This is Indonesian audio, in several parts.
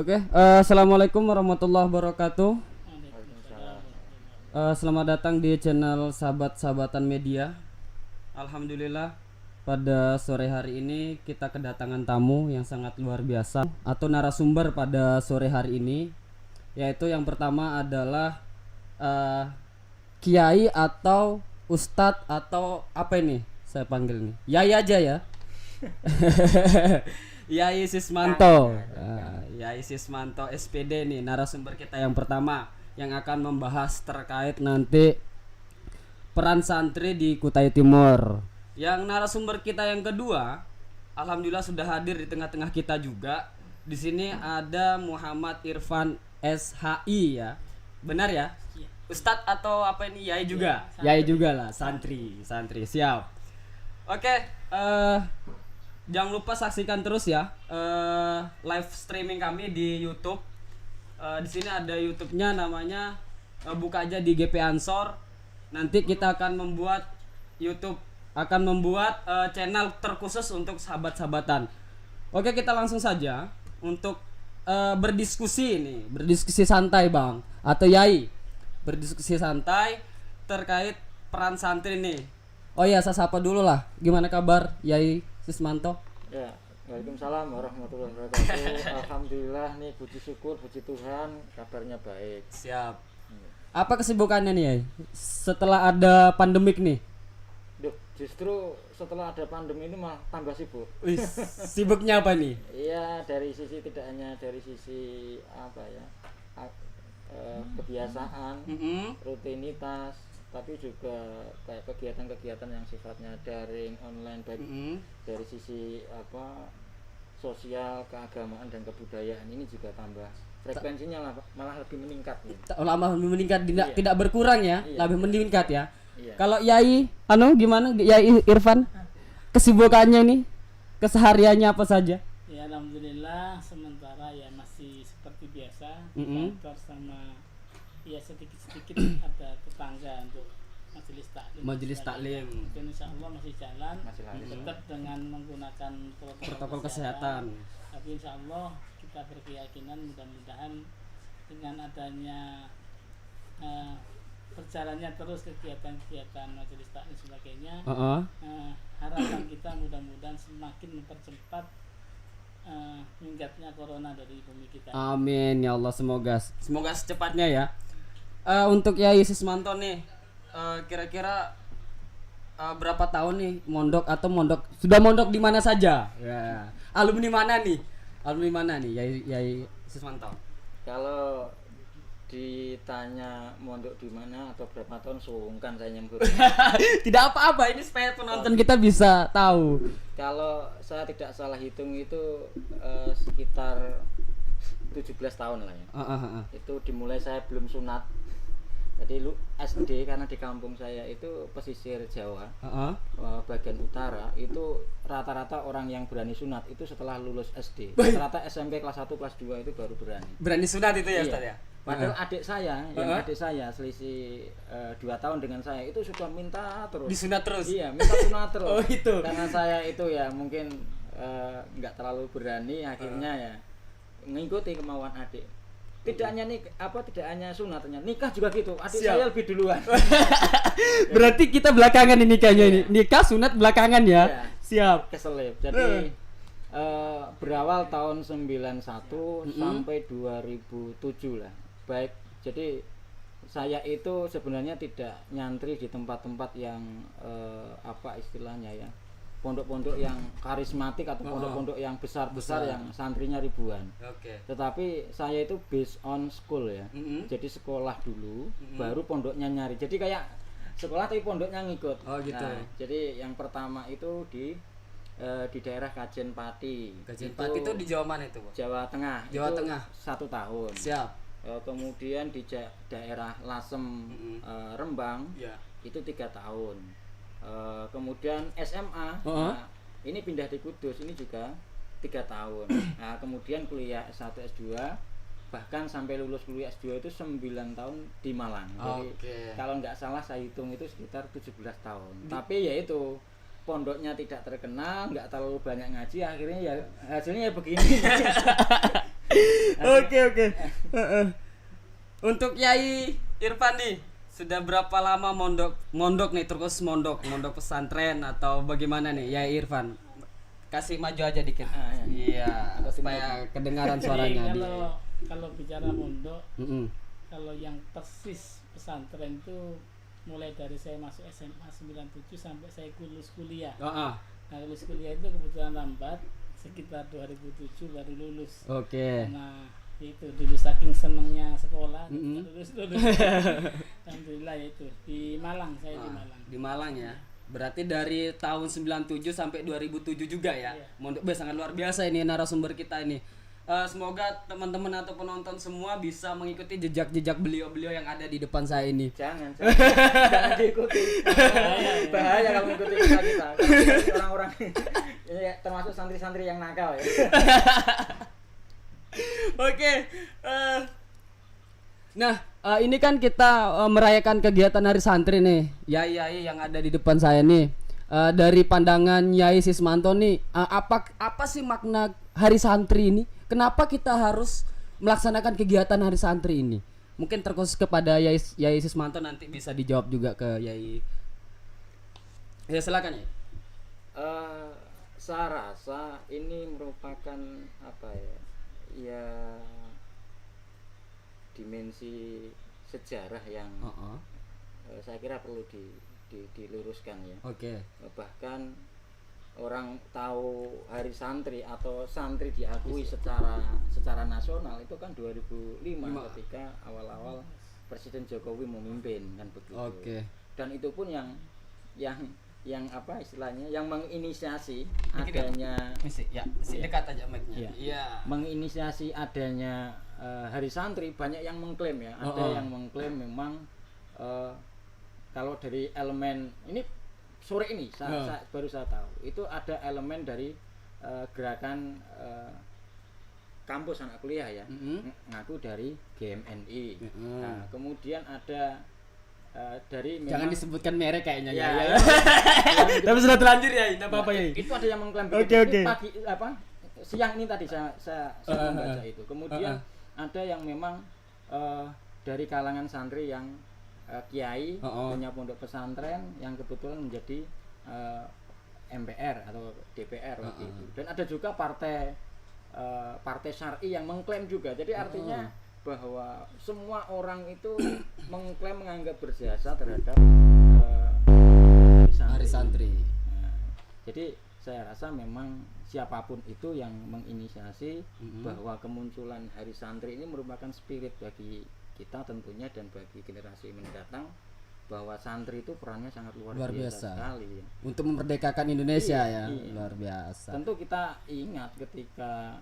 Assalamualaikum warahmatullahi wabarakatuh. Selamat datang di channel sahabat-sahabatan media. Alhamdulillah pada sore hari ini kita kedatangan tamu yang sangat luar biasa atau narasumber pada sore hari ini, yaitu yang pertama adalah kiai atau ustadz atau apa ini saya panggil nih, Yai aja ya. Yai Sismanto. Yai Sismanto SPD nih narasumber kita yang pertama yang akan membahas terkait nanti peran santri di Kutai Timur. Yang narasumber kita yang kedua, alhamdulillah sudah hadir di tengah-tengah kita juga. Di sini ada Muhammad Irfan SHI ya. Benar ya? Ustadz atau apa ini? Yai juga. Yai juga lah, santri. Siap. Jangan lupa saksikan terus ya live streaming kami di YouTube. Di sini ada YouTube-nya namanya buka aja di GP Ansor. Nanti kita akan membuat channel terkhusus untuk sahabat-sahabatan. Oke, kita langsung saja untuk berdiskusi santai Bang atau Yai. Berdiskusi santai terkait peran santri nih. Oh ya, saya sapa dulu lah. Gimana kabar Yai Sismanto? Ya, waalaikumsalam warahmatullahi wabarakatuh. Alhamdulillah nih, puji syukur, puji Tuhan, kabarnya baik. Siap. Apa kesibukannya nih Yai setelah ada pandemik nih? Duh, justru setelah ada pandemi ini malah tambah sibuk. Sibuknya apa nih? Iya, dari sisi tidak hanya dari sisi apa ya, kebiasaan, rutinitas, tapi juga kayak kegiatan-kegiatan yang sifatnya daring, online, baik dari sisi apa sosial, keagamaan dan kebudayaan ini juga tambah frekuensinya malah lebih meningkat. Lama lebih meningkat, tidak berkurang ya, iya, lebih meningkat ya. Iya. Kalau Yai, gimana Yai Irfan? Kesibukannya nih, kesehariannya apa saja? Ya alhamdulillah sementara ya masih seperti biasa kantor sama ya sedikit ada tetangga untuk majelis taklim. Dan insya Allah masih jalan, tetap dengan menggunakan protokol kesehatan. Tapi insya Allah kita berkeyakinan mudah-mudahan dengan adanya berjalannya terus kegiatan-kegiatan majelis taklim sebagainya, harapan kita mudah-mudahan semakin mempercepat minggatnya corona dari bumi kita. Amin ya Allah, semoga secepatnya ya. Untuk Yai Sismanto nih, kira-kira berapa tahun nih sudah mondok di mana saja? Ya. Alumni mana nih Yai Sismanto? Kalau ditanya mondok di mana atau berapa tahun, sungkan saya nyebut. Tidak apa-apa, ini supaya penonton kita bisa tahu. Kalau saya tidak salah hitung itu sekitar 17 tahun lah ya. Itu dimulai saya belum sunat. Jadi SD, karena di kampung saya itu pesisir Jawa, bagian utara, itu rata-rata orang yang berani sunat itu setelah lulus SD. Rata-rata SMP kelas 1, kelas 2 itu baru berani Sunat itu ya, iya. Ustaz ya? Padahal adik saya selisih 2 tahun dengan saya itu sudah minta terus. Disunat terus? Iya, minta sunat terus. Oh itu? Karena saya itu ya mungkin nggak terlalu berani, akhirnya ya mengikuti kemauan adik. Tidak hanya sunatnya, nikah juga gitu. Adik saya lebih duluan. Berarti kita belakangan ini nikahnya ini. Nikah sunat belakangan ya. Iya. Siap. Keselip. Jadi berawal tahun 91 sampai 2007 lah. Baik. Jadi saya itu sebenarnya tidak nyantri di tempat-tempat yang apa istilahnya ya, pondok-pondok yang karismatik atau pondok-pondok yang besar yang santrinya ribuan. Tetapi saya itu based on school ya. Jadi sekolah dulu, baru pondoknya nyari. Jadi kayak sekolah tapi pondoknya ngikut. Oh gitu. Nah, jadi yang pertama itu di daerah Kajen Pati. Kajen Pati itu di Jawa mana itu, Bang? Jawa Tengah. Jawa itu Tengah. 1 tahun. Siap. Kemudian di daerah Lasem, Rembang, itu 3 tahun. Kemudian SMA, nah, ini pindah di Kudus, ini juga 3 tahun. Nah, kemudian kuliah S1 S2, bahkan sampai lulus kuliah S2 itu 9 tahun di Malang. Jadi kalau nggak salah saya hitung itu sekitar 17 tahun. Tapi ya itu pondoknya tidak terkenal, nggak terlalu banyak ngaji, akhirnya ya hasilnya ya begini. Oke. Untuk Yai Irfan nih, sudah berapa lama mondok nih, terus mondok pesantren atau bagaimana nih Yai Irfan? Kasih maju aja dikit. Iya, supaya kedengaran suaranya. Jadi kalau bicara mondok, Mm-mm. kalau yang persis pesantren itu mulai dari saya masuk SMA 97 sampai saya lulus kuliah. Oh, Nah, lulus kuliah itu kebetulan lambat, sekitar 2007 baru lulus. Oke. Nah, itu dulu saking senengnya sekolah, Mm-mm. lulus. Alhamdulillah itu di Malang, saya di Malang. Di Malang ya. Berarti dari tahun 97 sampai 2007 juga ya. Iya. Mondok sangat luar biasa ini narasumber kita ini. Semoga teman-teman atau penonton semua bisa mengikuti jejak-jejak beliau-beliau yang ada di depan saya ini. Jangan diikuti. Bahaya kalau mengikuti kita. Orang-orang ini termasuk santri-santri yang nakal ya. Oke. Nah, ini kan kita merayakan kegiatan Hari Santri nih. Yai yang ada di depan saya nih. Dari pandangan Yai Sismanto nih, apa sih makna Hari Santri ini? Kenapa kita harus melaksanakan kegiatan Hari Santri ini? Mungkin terkhusus kepada Yai Sismanto, nanti bisa dijawab juga ke Yai. Ya silakan ya. Saya rasa ini merupakan apa ya? Ya dimensi sejarah yang saya kira perlu diluruskan ya. Oke. Bahkan orang tahu Hari Santri atau santri diakui secara nasional itu kan 2005 ketika awal-awal Presiden Jokowi memimpin kan begitu. Oke. Dan itu pun yang apa istilahnya yang menginisiasi adanya dekat aja mic-nya. Iya. Menginisiasi adanya Hari Santri. Banyak yang mengklaim ya, ada yang mengklaim memang kalau dari elemen ini sore ini saya baru saya tahu itu ada elemen dari gerakan kampus anak kuliah ya, ngaku dari GMNI. Nah, kemudian ada dari Jangan memang, disebutkan merek kayaknya ya. Tapi sudah terlanjur ya, tidak apa-apa ya. Itu ada yang mengklaim Oke. Ini pagi siang ini tadi saya membaca itu. Kemudian ada yang memang dari kalangan santri yang kiai punya pondok pesantren yang kebetulan menjadi MPR atau DPR waktu itu. Dan ada juga partai syar'i yang mengklaim juga. Jadi artinya bahwa semua orang itu mengklaim menganggap berjasa terhadap Hari Santri. Nah, jadi saya rasa memang siapapun itu yang menginisiasi bahwa kemunculan Hari Santri ini merupakan spirit bagi kita tentunya dan bagi generasi mendatang, bahwa santri itu perannya sangat luar biasa sekali untuk memerdekakan Indonesia. Iya. Luar biasa. Tentu kita ingat ketika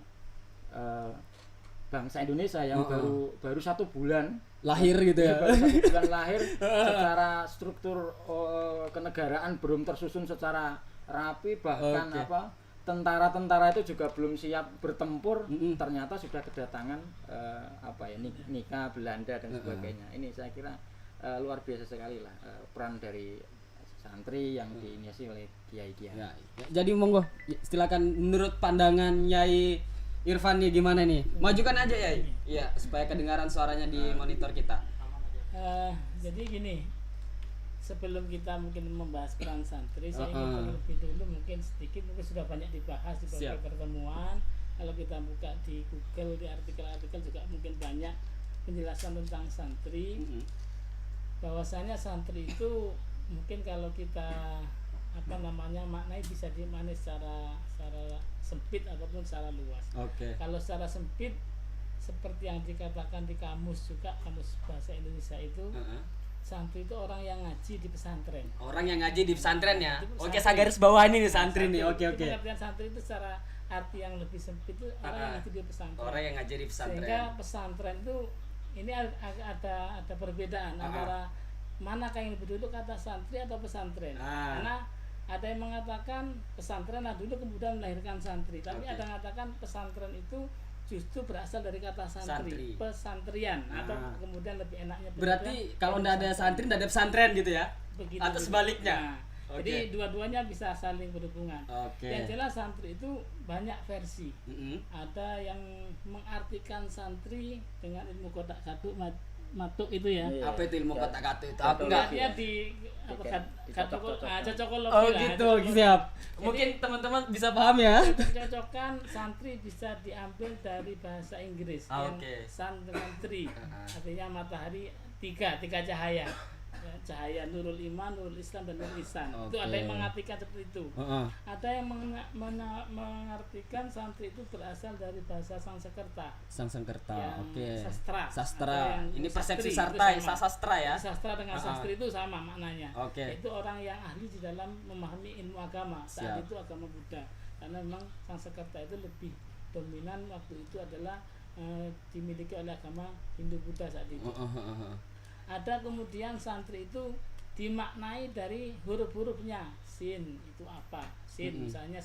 bangsa Indonesia yang baru 1 bulan lahir gitu ya. Baru 1 bulan lahir secara struktur kenegaraan belum tersusun secara rapi, bahkan tentara-tentara itu juga belum siap bertempur, ternyata sudah kedatangan nikah Belanda dan sebagainya. Ini saya kira luar biasa sekali lah peran dari santri yang diinisiasi oleh kiai-kiai. Ya, jadi monggo silakan, menurut pandangan Yai Irfan nih gimana nih? Majukan aja Yai. Iya, supaya kedengaran suaranya di monitor kita. Jadi gini, sebelum kita mungkin membahas peran santri, saya ingin terlebih dulu mungkin sudah banyak dibahas di beberapa pertemuan. Kalau kita buka di Google, di artikel-artikel juga mungkin banyak penjelasan tentang santri. Bahwasanya santri itu mungkin kalau kita maknai bisa dimaknai secara sempit ataupun secara luas. Kalau secara sempit seperti yang dikatakan di kamus bahasa Indonesia itu, santri itu orang yang ngaji di pesantren. Orang yang ngaji di pesantren ya. Oke, saya garis bawah ini nih santri nih. Oke. Pengertian santri itu secara arti yang lebih sempit itu orang yang ngaji di pesantren. Orang yang ngaji di pesantren. Sehingga pesantren itu ini ada perbedaan antara manakah yang lebih dulu kata santri atau pesantren. Karena ada yang mengatakan pesantren dulu kemudian melahirkan santri, tapi ada yang mengatakan pesantren itu justru berasal dari kata santri. Pesantrian atau kemudian lebih enaknya. Berarti kalau tidak ada santri tidak ada pesantren gitu ya? Begitu. Atau sebaliknya? Jadi dua-duanya bisa saling berhubungan. Oke. Yang jelas santri itu banyak versi. Mm-mm. Ada yang mengartikan santri dengan ilmu kotak katu matuk itu ya. Iya. Apa itu ilmu kata-kata itu? Kata- Aku enggak. Dia di apa kan cocokologi Oh lah, gitu, cocokologi. siap. Jadi- Mungkin teman-teman bisa paham ya. Cocokan santri bisa diambil dari bahasa Inggris yang Oke. sun dengan tri, artinya matahari tiga cahaya. Ya, cahaya nurul iman, nurul Islam dan nurul ihsan. Itu ada yang Oke. mengartikan seperti itu. Heeh. Ada yang mengartikan santri itu berasal dari bahasa Sanskerta. Sangkerta. Yang Oke. sastra. Ada Sastra. yang Ini persepsi sastri, sarta, itu sama. sastra ya. Sastra dengan sastri itu sama maknanya. Oke. Itu orang yang ahli di dalam memahami ilmu agama. Saat Siap. itu agama Buddha. Karena memang Sanskerta itu lebih dominan waktu itu adalah dimiliki oleh agama Hindu Buddha saat itu. Ada kemudian santri itu dimaknai dari huruf-hurufnya. Sin itu apa? Sin misalnya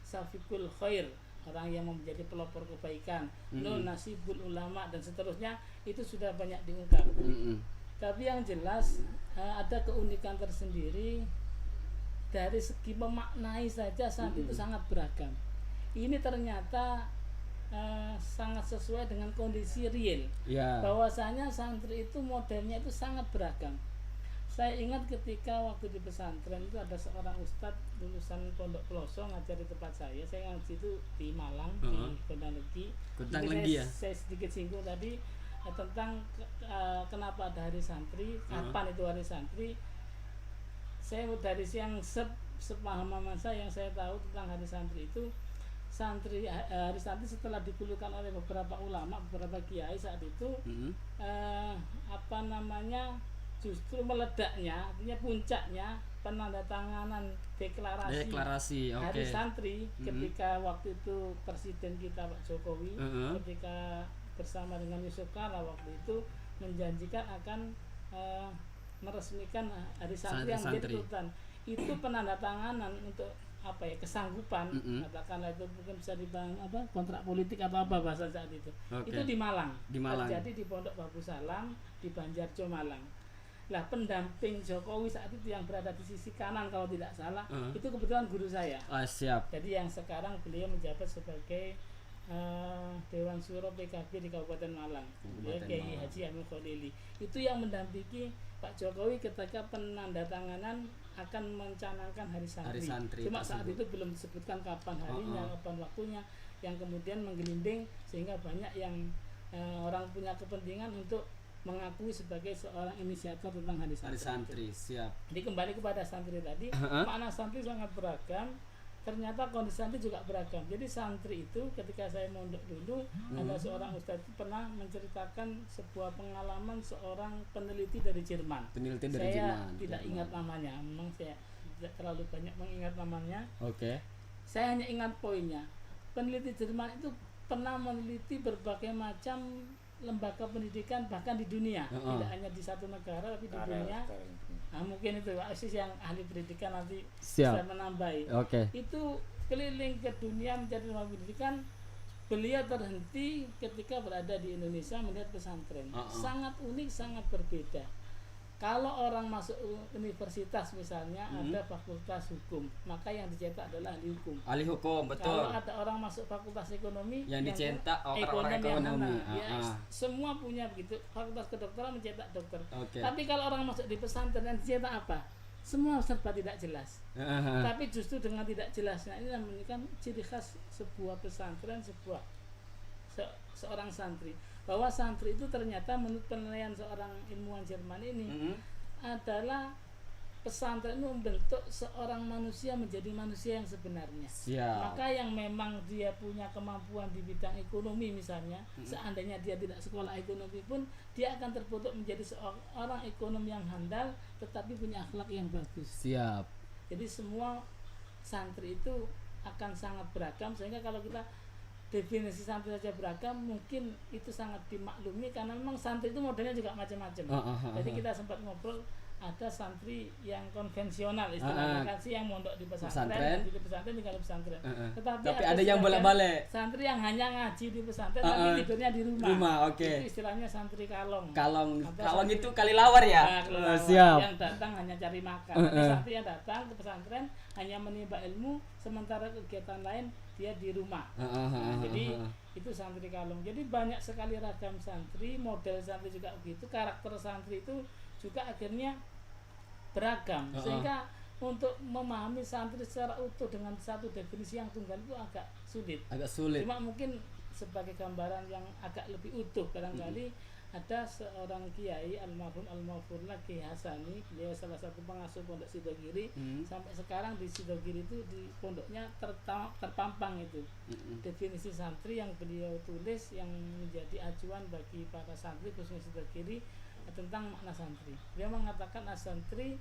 safikul khair, orang yang menjadi pelopor kebaikan. Nun nasibul ulama dan seterusnya, itu sudah banyak diungkap. Tapi yang jelas ada keunikan tersendiri dari segi memaknai saja santri itu sangat beragam. Ini ternyata sangat sesuai dengan kondisi real. Ya. Bahwasanya santri itu modelnya itu sangat beragam. Saya ingat ketika waktu di pesantren itu ada seorang ustadz lulusan Pondok Pelosok ngajar di tempat saya. Saya ngaji itu di Malang, di Gondang Legi. Gondang Jadi Legi ya? Saya sedikit singgung tadi tentang kenapa ada hari santri, kapan itu hari santri. Saya dari yang sepemahaman saya yang saya tahu tentang hari santri itu, hari santri setelah dipulihkan oleh beberapa ulama, beberapa kiai saat itu, justru meledaknya, artinya puncaknya penandatanganan deklarasi Oke. hari santri ketika waktu itu Presiden kita Pak Jokowi ketika bersama dengan Yusuf Kala waktu itu menjanjikan akan meresmikan hari santri yang menjadi turutan. Itu penandatanganan untuk apa ya, kesanggupan, katakanlah itu mungkin bisa dibangun kontrak politik atau apa bahasa saat itu. Oke. Itu di Malang. Di Malang. Terjadi di Pondok Babu Salam di Banjarjo Malang. Lah pendamping Jokowi saat itu yang berada di sisi kanan kalau tidak salah, itu kebetulan guru saya. Siap. Jadi yang sekarang beliau menjabat sebagai Dewan Syuro PKB di Kabupaten Malang, Kiai Haji Amil Kholili. Itu yang mendampingi Pak Jokowi ketika penandatanganan akan mencanangkan hari santri. Cuma saat itu belum disebutkan kapan harinya, kapan waktunya, yang kemudian menggelinding sehingga banyak yang orang punya kepentingan untuk mengakui sebagai seorang inisiator tentang hari santri. Hari santri, siap. Jadi kembali kepada santri tadi, makna santri sangat beragam. Ternyata kondisi santri juga beragam. Jadi santri itu ketika saya mondok dulu, ada seorang ustadz pernah menceritakan sebuah pengalaman seorang peneliti dari Jerman. Saya tidak ingat namanya, memang saya tidak terlalu banyak mengingat namanya. Oke. Saya hanya ingat poinnya. Peneliti Jerman itu pernah meneliti berbagai macam lembaga pendidikan bahkan di dunia, tidak hanya di satu negara tapi di dunia. Nah, mungkin itu Pak Asis yang ahli pendidikan nanti bisa menambahi. Itu keliling ke dunia mencari lembaga pendidikan. Beliau terhenti ketika berada di Indonesia melihat pesantren. Sangat unik, sangat berbeda. Kalau orang masuk universitas misalnya ada fakultas hukum, maka yang dicetak adalah ahli hukum. Ahli hukum, betul. Kalau ada orang masuk fakultas ekonomi, yang dicetak orang-orang ekonomi. ekonomi. Semua punya begitu. Fakultas kedokteran mencetak dokter. Oke. Tapi kalau orang masuk di pesantren yang dicetak apa? Semua serba tidak jelas. Tapi justru dengan tidak jelasnya ini menunjukkan ciri khas sebuah pesantren, seorang santri. Bahwa santri itu ternyata menurut penilaian seorang ilmuwan Jerman ini adalah pesantren itu membentuk seorang manusia menjadi manusia yang sebenarnya. Maka yang memang dia punya kemampuan di bidang ekonomi misalnya, seandainya dia tidak sekolah ekonomi pun dia akan terbentuk menjadi seorang ekonom yang handal tetapi punya akhlak yang bagus. Jadi semua santri itu akan sangat beragam, sehingga kalau kita definisi santri saja beragam mungkin itu sangat dimaklumi karena memang santri itu modelnya juga macam-macam. Jadi kita sempat ngobrol ada santri yang konvensional istilahnya kan sih, yang mondok di pesantren, di pesantren tinggal di pesantren. Tapi ada yang bolak-balik. Santri yang hanya ngaji di pesantren tapi tidurnya di rumah. Oke. Itu istilahnya santri kalong. Kalong Santri, itu Kalilawar ya. Siap. Yang datang hanya cari makan. Santri yang datang ke pesantren hanya menimba ilmu, sementara kegiatan lain dia di rumah. Jadi itu santri kalong. Jadi banyak sekali ragam santri, model santri juga begitu, karakter santri itu juga akhirnya beragam, sehingga untuk memahami santri secara utuh dengan satu definisi yang tunggal itu agak sulit. Cuma mungkin sebagai gambaran yang agak lebih utuh, barangkali ada seorang kiai almarhum Kiai Hasani, beliau salah satu pengasuh pondok Sidogiri. Sampai sekarang di Sidogiri itu di pondoknya terpampang itu definisi santri yang beliau tulis, yang menjadi acuan bagi para santri khususnya Sidogiri tentang makna santri. Dia mengatakan as-santri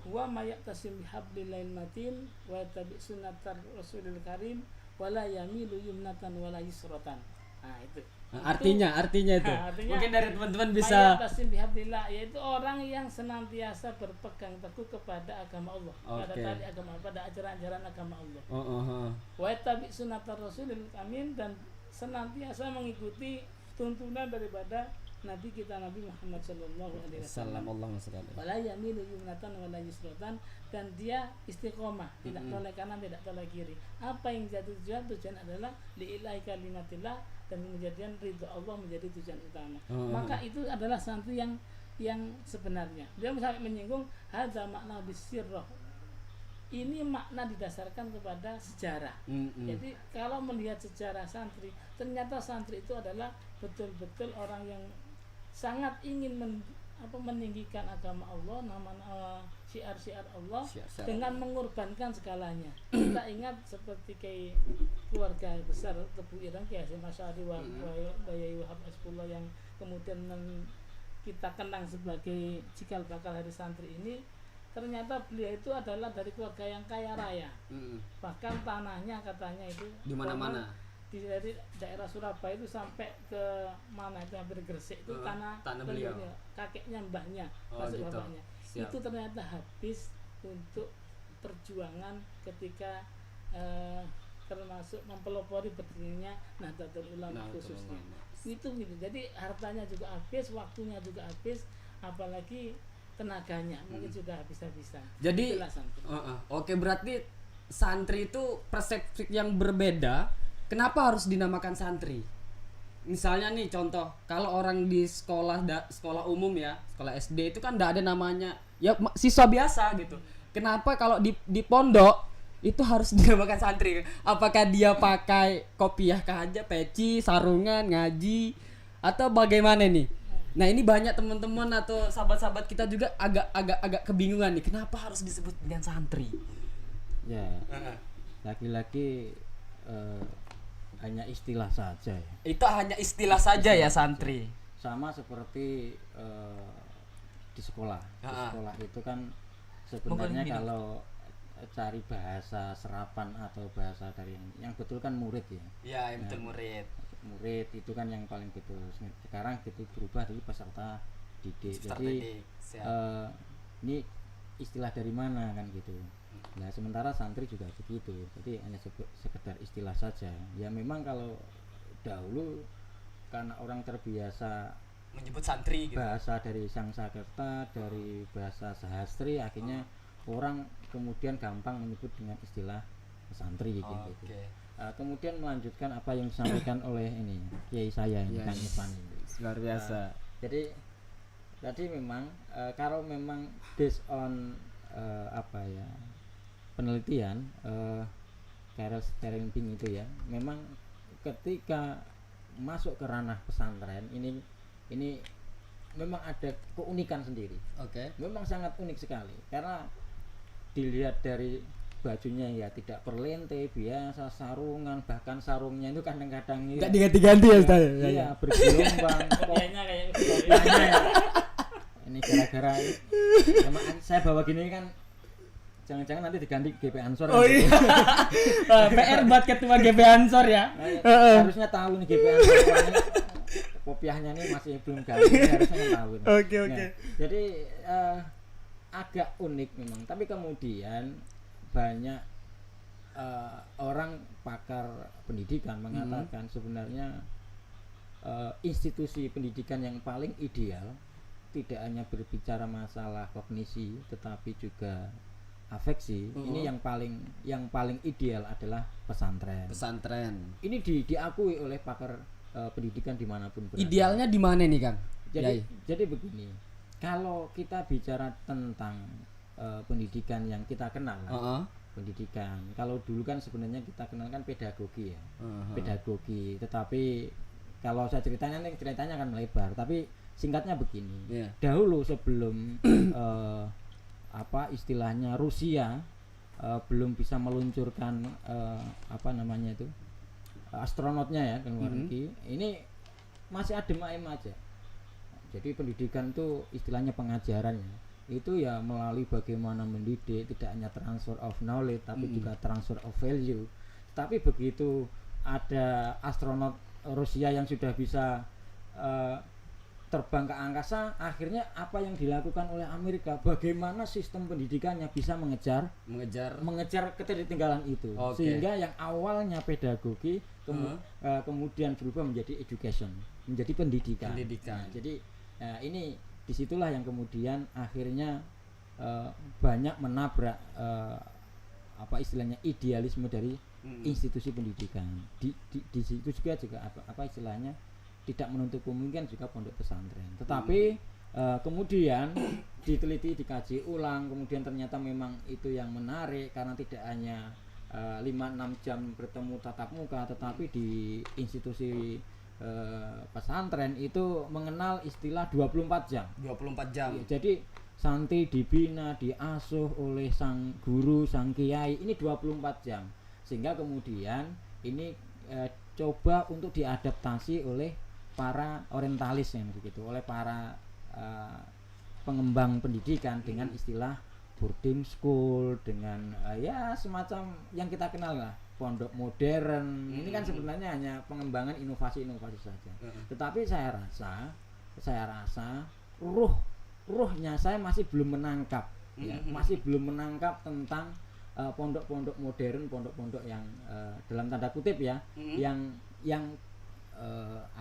huwa mayaqtasim bihablillail matin wa tabi sunnatar rasulil karim wala yamilu yumnatan wala yusratan. Nah, itu. Artinya itu. Artinya, mungkin dari teman-teman bisa mayaqtasim bihablillah, yaitu orang yang senantiasa berpegang teguh kepada agama Allah, pada tali agama, pada ajaran-ajaran agama Allah. Wa tabi sunnatar rasulil karim, dan senantiasa mengikuti tuntunan daripada Nabi kita Nabi Muhammad sallallahu alaihi wasallam. Wala yamilu yumnatan wala yusratan, dan dia istiqomah, tidak toleh kanan, tidak toleh kiri. Apa yang jadi tujuan? Tujuan adalah liillahi kalimatillah, dan menjadikan ridho Allah menjadi tujuan utama. Maka itu adalah santri yang sebenarnya. Dia sampai menyinggung hadza makna bisirrah. Ini makna didasarkan kepada sejarah. Jadi kalau melihat sejarah santri, ternyata santri itu adalah betul-betul orang yang sangat ingin meninggikan agama Allah, syiar-syiar Allah, dengan mengorbankan segalanya. Kita ingat seperti kayak keluarga besar Tebu Ireng, Kiai Hasyim Asy'ari wa Yai Wahab Hasbullah, yang kemudian kita kenang sebagai cikal bakal hari santri ini. Ternyata beliau itu adalah dari keluarga yang kaya raya. Bahkan tanahnya katanya itu di mana-mana. Dari daerah Surabaya itu sampai ke mana itu, hampir Gresik itu tanah beliau, kakeknya, mbahnya, masuk gitu. Bapaknya. Siap. Itu ternyata habis untuk perjuangan ketika termasuk mempelopori berdirinya Nahdlatul Ulama khususnya. Itu gitu. Jadi hartanya juga habis, waktunya juga habis, apalagi tenaganya mungkin sudah habis-habisan. Jadi oke, berarti santri itu persepsi yang berbeda. Kenapa harus dinamakan santri? Misalnya nih contoh, kalau orang di sekolah umum ya, sekolah SD itu kan enggak ada namanya, ya siswa biasa gitu. Kenapa kalau di pondok itu harus dinamakan santri? Apakah dia pakai kopiah aja, peci, sarungan, ngaji, atau bagaimana nih? Nah, ini banyak teman-teman atau sahabat-sahabat kita juga agak kebingungan nih, kenapa harus disebut dengan santri? Ya, laki-laki hanya istilah saja ya. Itu hanya istilah saja ya santri. Sama seperti di sekolah. Di sekolah itu kan sebenarnya kalau cari bahasa serapan atau bahasa dari yang betul kan murid ya. Iya, yang betul murid. Murid itu kan yang paling betul. Sekarang gitu berubah dari peserta didik. Jadi ini istilah dari mana kan gitu. Nah, sementara santri juga begitu. Jadi hanya sekedar istilah saja. Ya memang kalau dahulu karena orang terbiasa menyebut santri gitu. Bahasa dari Sangsakerta, dari bahasa Sahastri, akhirnya orang kemudian gampang menyebut dengan istilah santri gitu. Kemudian melanjutkan apa yang disampaikan oleh ini kiai saya ini, Kang Irfan ini. Luar biasa. Jadi memang kalau memang based on penelitian Carol Sterling itu ya, memang ketika masuk ke ranah pesantren ini memang ada keunikan sendiri. Memang sangat unik sekali karena dilihat dari bajunya ya tidak perlente, biasa sarungan, bahkan sarungnya itu kadang-kadang nggak diganti-ganti ya Ustaz. Iya, bergelombang. Kopiahnya kayak ya. Ini gara-gara saya bawa gini kan, jangan-jangan nanti diganti GP Ansor. Oh iya. PR buat ketua GP Ansor ya. Harusnya tahu nih GP Ansor kopiahnya nih masih belum ganti, harusnya tahu. Oke. Jadi agak unik memang, tapi kemudian banyak orang pakar pendidikan mengatakan sebenarnya institusi pendidikan yang paling ideal tidak hanya berbicara masalah kognisi tetapi juga afeksi. Ini yang paling ideal adalah pesantren. Ini diakui oleh pakar pendidikan dimanapun berada. Idealnya di mana nih, Kang? Jadi begini, kalau kita bicara tentang pendidikan yang kita kenal, pendidikan. Kalau dulu kan sebenarnya kita kenal kan pedagogi ya, pedagogi. Tetapi kalau saya ceritanya akan melebar. Tapi singkatnya begini, dahulu sebelum istilahnya Rusia belum bisa meluncurkan astronotnya ya ke luar negeri, ini masih adem ayem aja. Jadi pendidikan itu istilahnya pengajarannya itu ya melalui bagaimana mendidik, tidak hanya transfer of knowledge tapi juga transfer of value. Tapi begitu ada astronot Rusia yang sudah bisa terbang ke angkasa, akhirnya apa yang dilakukan oleh Amerika, bagaimana sistem pendidikannya bisa mengejar ketertinggalan itu. Sehingga yang awalnya pedagogi kemudian berubah menjadi education, menjadi pendidikan. Nah, jadi ini disitulah yang kemudian akhirnya banyak menabrak istilahnya idealisme dari institusi pendidikan. Di situ juga istilahnya tidak menutup kemungkinan juga pondok pesantren. Tetapi kemudian diteliti, dikaji ulang, kemudian ternyata memang itu yang menarik karena tidak hanya 5-6 jam bertemu tatap muka, tetapi di institusi pesantren itu mengenal istilah 24 jam. Ya, jadi santri dibina, diasuh oleh sang guru, sang kiai ini 24 jam. Sehingga kemudian ini coba untuk diadaptasi oleh para orientalis yang begitu, oleh para pengembang pendidikan dengan istilah boarding school, dengan ya semacam yang kita kenal lah, pondok modern. Ini kan sebenarnya hanya pengembangan inovasi-inovasi saja. Tetapi saya rasa ruhnya saya masih belum menangkap, ya, masih belum menangkap tentang pondok-pondok modern, pondok-pondok yang dalam tanda kutip ya, yang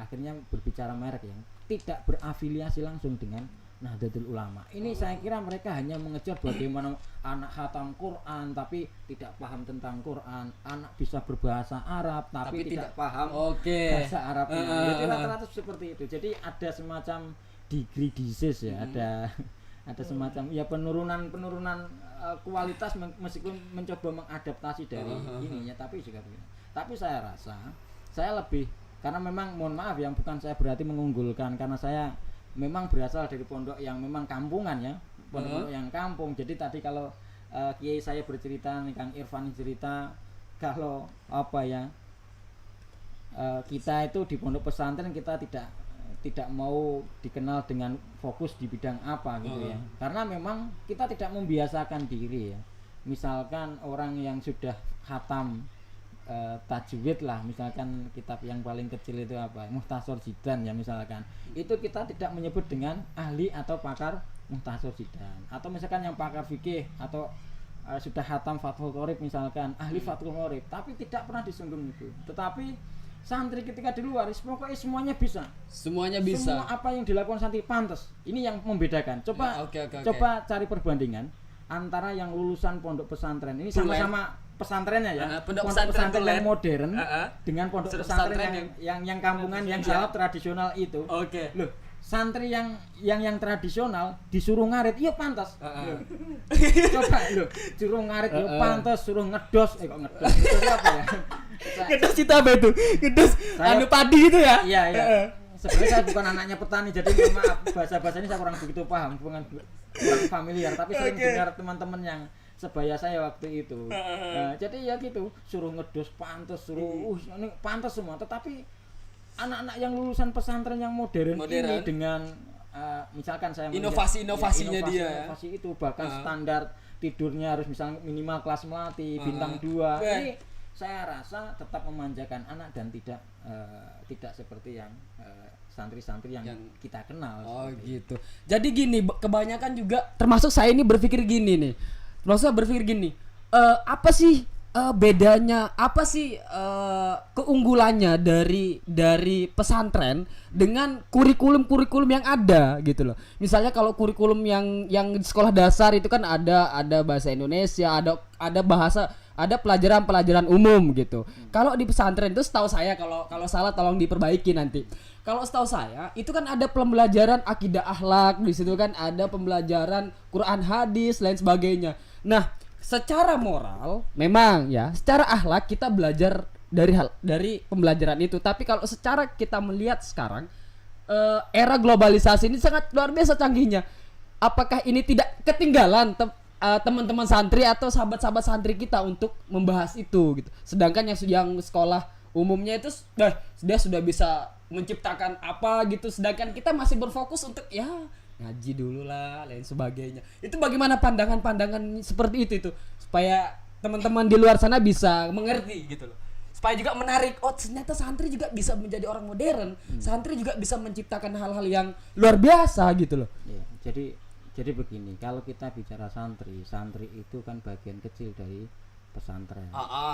akhirnya berbicara merek, yang tidak berafiliasi langsung dengan Nahdlatul Ulama. Ini saya kira mereka hanya mengejar bagaimana anak khatam Quran tapi tidak paham tentang Quran, anak bisa berbahasa Arab tapi tidak paham bahasa Arabnya. Jadi rata-rata seperti itu. Jadi ada semacam degree disease ya, ada semacam ya penurunan kualitas meskipun mencoba mengadaptasi dari ininya, tapi juga begini. Tapi saya rasa saya lebih, karena memang mohon maaf ya, bukan saya berarti mengunggulkan, karena saya memang berasal dari pondok yang memang kampungan ya, pondok yang kampung. Jadi tadi kalau kiai saya bercerita, Kang Irfan cerita kalau kita itu di pondok pesantren kita tidak mau dikenal dengan fokus di bidang apa gitu ya, karena memang kita tidak membiasakan diri ya. Misalkan orang yang sudah khatam tajwid lah, misalkan kitab yang paling kecil itu Mukhtasar Jidan ya misalkan, itu kita tidak menyebut dengan ahli atau pakar Mukhtasar Jidan. Atau misalkan yang pakar fikih atau sudah khatam Fathul Qorib misalkan, ahli Fathul Qorib, tapi tidak pernah disinggung itu. Tetapi santri ketika di luar pokoknya semuanya bisa. Semua apa yang dilakukan santri pantas. Ini yang membedakan. Coba coba cari perbandingan antara yang lulusan pondok pesantren ini sama-sama pesantrennya ya, pondok pesantren yang modern dengan pondok pesantren yang kampungan yang salaf tradisional itu. Loh, santri yang tradisional disuruh ngarit, iya pantas. Coba loh, suruh ngarit ya pantas, suruh ngedos, kok ngedos? Itu apa ya? Ngedos itu apa itu? Ngedos anu padi itu ya? Iya. Sebenarnya saya bukan anaknya petani, jadi mohon maaf bahasa-bahasanya saya kurang begitu paham, kurang familiar, tapi sering dengar teman-teman yang sebaya saya waktu itu. Nah, jadi ya gitu, suruh ngedos pantas, suruh ini pantas semua. Tetapi anak-anak yang lulusan pesantren yang modern. Ini dengan misalkan saya inovasi-inovasinya inovasi itu bahkan standar tidurnya harus misalnya minimal kelas melati bintang 2. Ini saya rasa tetap memanjakan anak dan tidak seperti yang santri-santri yang kita kenal. Oh gitu. Jadi gini, kebanyakan juga termasuk saya ini berpikir gini nih. Apa sih bedanya, apa sih keunggulannya dari pesantren dengan kurikulum yang ada gitu loh. Misalnya kalau kurikulum yang di sekolah dasar itu kan ada bahasa Indonesia, ada pelajaran umum gitu. Kalau di pesantren itu setahu saya, kalau salah tolong diperbaiki nanti. Kalau setahu saya itu kan ada pembelajaran akidah akhlak, di situ kan ada pembelajaran Quran hadis lain sebagainya. Nah, secara moral memang ya, secara akhlak kita belajar dari pembelajaran itu. Tapi kalau secara kita melihat sekarang era globalisasi ini sangat luar biasa canggihnya. Apakah ini tidak ketinggalan teman-teman santri atau sahabat-sahabat santri kita untuk membahas itu gitu. Sedangkan yang sekolah umumnya itu dia sudah bisa menciptakan apa gitu, sedangkan kita masih berfokus untuk ya ngaji dulu lah lain sebagainya. Itu bagaimana pandangan seperti itu supaya teman-teman di luar sana bisa mengerti gitu loh. Supaya juga menarik, oh ternyata santri juga bisa menjadi orang modern. Santri juga bisa menciptakan hal-hal yang luar biasa gitu loh. Ya, jadi begini, kalau kita bicara santri itu kan bagian kecil dari pesantren.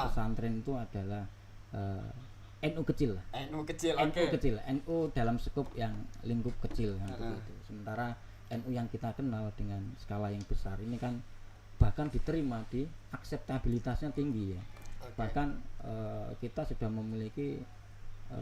Pesantren itu adalah NU kecil lah. NU kecil, NU dalam skup yang lingkup kecil yang begitu. Sementara NU yang kita kenal dengan skala yang besar ini kan bahkan diterima di akseptabilitasnya tinggi ya. Bahkan kita sudah memiliki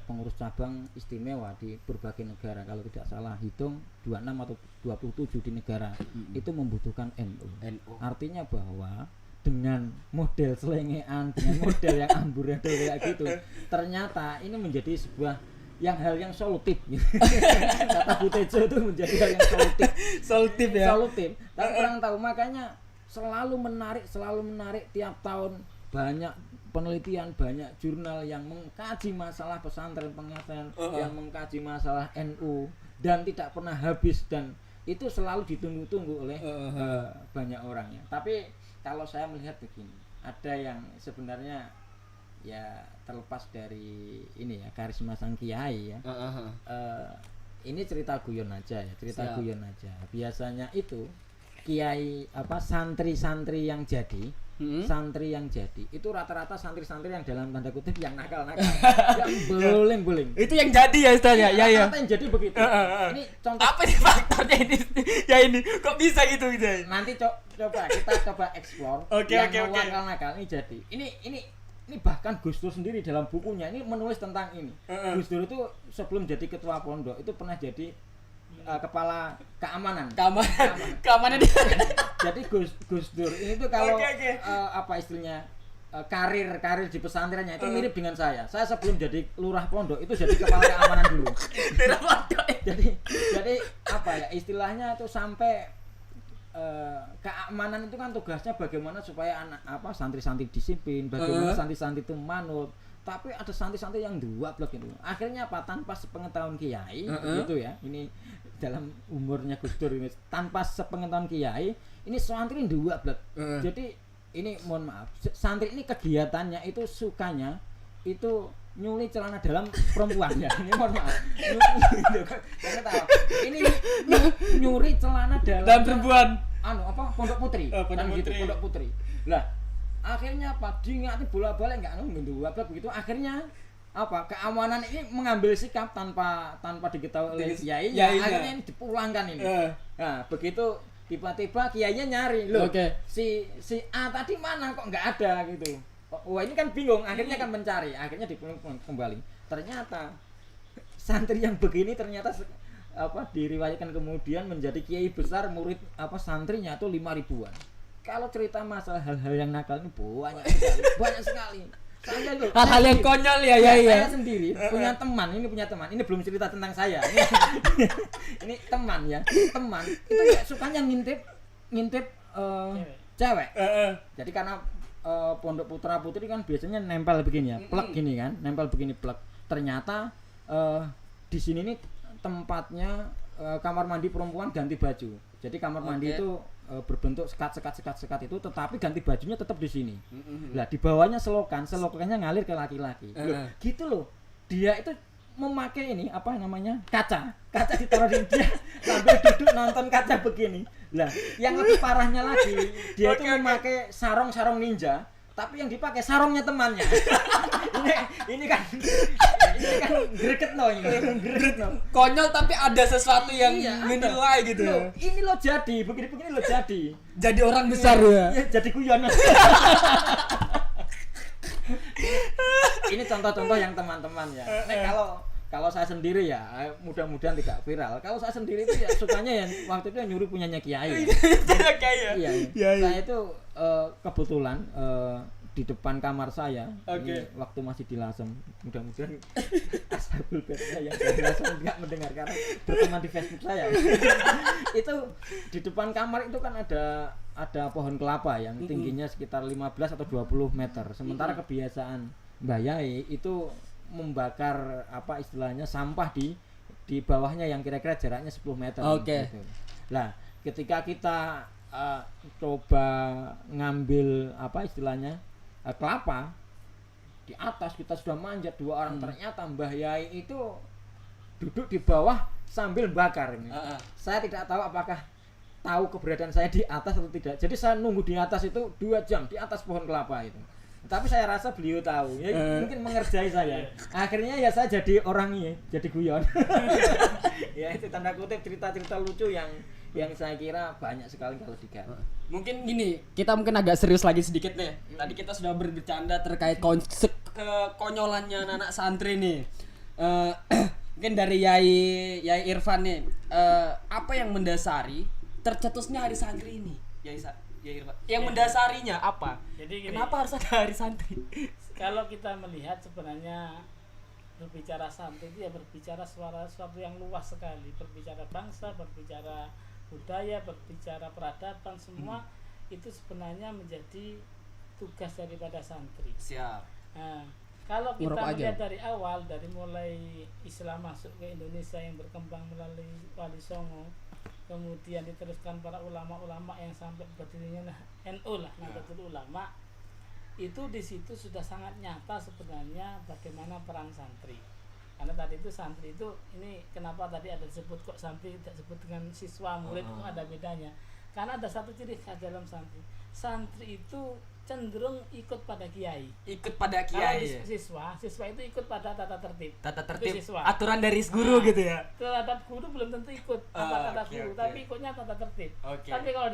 pengurus cabang istimewa di berbagai negara. Kalau tidak salah hitung 26 atau 27 di negara itu membutuhkan NU. Artinya bahwa dengan model selengean, dengan model yang amburadul kayak gitu, ternyata ini menjadi sebuah hal yang solutif. Kata Bu Tejo itu menjadi hal yang solutif ya. Solutif. Tapi orang tahu, makanya selalu menarik tiap tahun banyak penelitian, banyak jurnal yang mengkaji masalah pesantren pengajian, yang mengkaji masalah NU dan tidak pernah habis, dan itu selalu ditunggu-tunggu oleh banyak orang ya. Tapi kalau saya melihat begini, ada yang sebenarnya ya terlepas dari ini ya, karisma sang kiai ya. Ini cerita guyon aja ya, guyon aja. Biasanya itu kiai santri-santri yang jadi, itu rata-rata santri-santri yang dalam tanda kutip yang nakal-nakal, yang beling-beling. Itu yang jadi ya istilahnya. Ya. Rata-rata yang jadi begitu. Ini contoh. Apa sih faktornya ini? Ya ini kok bisa gitu ya? Nanti kita coba explore. Yang nakal-nakal ini jadi. Ini bahkan Gus Dur sendiri dalam bukunya ini menulis tentang ini. Gus Dur itu sebelum jadi ketua pondok itu pernah jadi kepala keamanan. Dia. Jadi Gus Dur ini tuh kalau apa istilahnya karir di pesantrennya itu mirip dengan saya. Saya sebelum jadi lurah pondok itu jadi kepala keamanan dulu. jadi apa ya istilahnya itu sampai keamanan itu kan tugasnya bagaimana supaya santri-santri disiplin, bagaimana santri-santri itu manut. Tapi ada santri-santri yang dua blok itu. Akhirnya apa? Tanpa sepengetahuan kiai gitu ya. Ini dalam umurnya Gus Dur ini, tanpa sepengetahuan kiai, ini santri dua blok. Jadi ini mohon maaf, santri ini kegiatannya itu sukanya itu nyuli celana dalam perempuan ya. Ini mohon maaf. Ini nyuri celana dalam perempuan. Pondok Putri. Pondok Putri. Lah, akhirnya apa? Diingati bola-balik enggak dua blok begitu. Akhirnya keamanan ini mengambil sikap tanpa diketahui oleh kiai, akhirnya ini dipulangkan ini. Nah, begitu tiba-tiba kiainya nyari loh. Si A tadi mana kok nggak ada gitu. Wah, ini kan bingung, akhirnya kan mencari, akhirnya dipulang kembali. Ternyata santri yang begini ternyata diriwayatkan kemudian menjadi kiai besar, murid santrinya tuh 5.000-an. Kalau cerita masalah hal-hal yang nakal ini banyak sekali. Hal-hal yang konyol ya. Saya sendiri punya teman, ini belum cerita tentang saya. Ini teman itu ya sukanya ngintip cewek. Jadi karena pondok putra putri kan biasanya nempel begini ya, plek gini kan, plek. Ternyata di sini nih tempatnya kamar mandi perempuan ganti baju. Jadi kamar mandi itu berbentuk sekat itu, tetapi ganti bajunya tetap di sini. Lah di bawahnya selokannya ngalir ke laki-laki. Loh, gitu loh. Dia itu memakai ini apa namanya kaca ditaruh di dia sambil duduk nonton kaca begini. Lah yang lebih parahnya lagi dia itu memakai sarung ninja, tapi yang dipakai sarungnya temannya. ini kan greget no. Konyol tapi ada sesuatu yang menilai gitu. Loh, ini lo jadi begini lo jadi orang besar ya. Jadi guyon. Ini contoh-contoh yang teman-teman ya. Kalau saya sendiri ya, mudah-mudahan tidak viral. Kalau saya sendiri itu ya sukanya yang waktu itu yang nyuruh punyanya kiai. Iya. Saya itu kebetulan di depan kamar saya, ini waktu masih di Lasem. Mudah-mudahan ashabul baitnya yang di Lasem tidak mendengar karena berteman di Facebook saya. Itu di depan kamar itu kan ada pohon kelapa yang tingginya sekitar 15 atau 20 meter. Sementara kebiasaan Mbah Yai itu membakar apa istilahnya sampah di bawahnya yang kira-kira jaraknya 10 meter. Gitu. Lah, ketika kita coba ngambil apa istilahnya kelapa di atas, kita sudah manjat 2 orang, ternyata Mbah Yai itu duduk di bawah sambil bakar ini. Saya tidak tahu apakah tahu keberadaan saya di atas atau tidak. Jadi saya nunggu di atas itu 2 jam di atas pohon kelapa itu. Tapi saya rasa beliau tahu, ya mungkin mengerjai saya. Akhirnya ya saya jadi orangnya, jadi guyon. Ya itu tanda kutip cerita-cerita lucu yang saya kira banyak sekali kalau digali. Mungkin gini, kita mungkin agak serius lagi sedikit nih. Tadi kita sudah bercanda terkait kekonyolannya anak santri nih. Mungkin dari Yai Irfan nih, apa yang mendasari tercetusnya hari santri ini, Yai Irfan? Yang mendasarinya apa? Jadi gini, kenapa harus ada hari santri? Kalau kita melihat sebenarnya berbicara santri itu ya berbicara suatu yang luas sekali, berbicara bangsa, berbicara budaya, berbicara peradaban, semua itu sebenarnya menjadi tugas daripada santri. Siap. Nah, kalau kita melihat dari awal, dari mulai Islam masuk ke Indonesia yang berkembang melalui Wali Songo, kemudian diteruskan para ulama-ulama yang sampai berdirinya NU lah, Nahdlatul Ulama, itu di situ sudah sangat nyata sebenarnya bagaimana peran santri. Karena tadi itu santri itu, ini kenapa tadi ada disebut kok santri tidak disebut dengan siswa murid, itu ada bedanya. Karena ada satu ciri khas dalam santri. Santri itu cenderung ikut pada kiai. Kalau siswa itu ikut pada tata tertib. Aturan dari guru gitu ya. Terhadap guru belum tentu ikut tata guru, tapi ikutnya tata tertib. Tapi kalau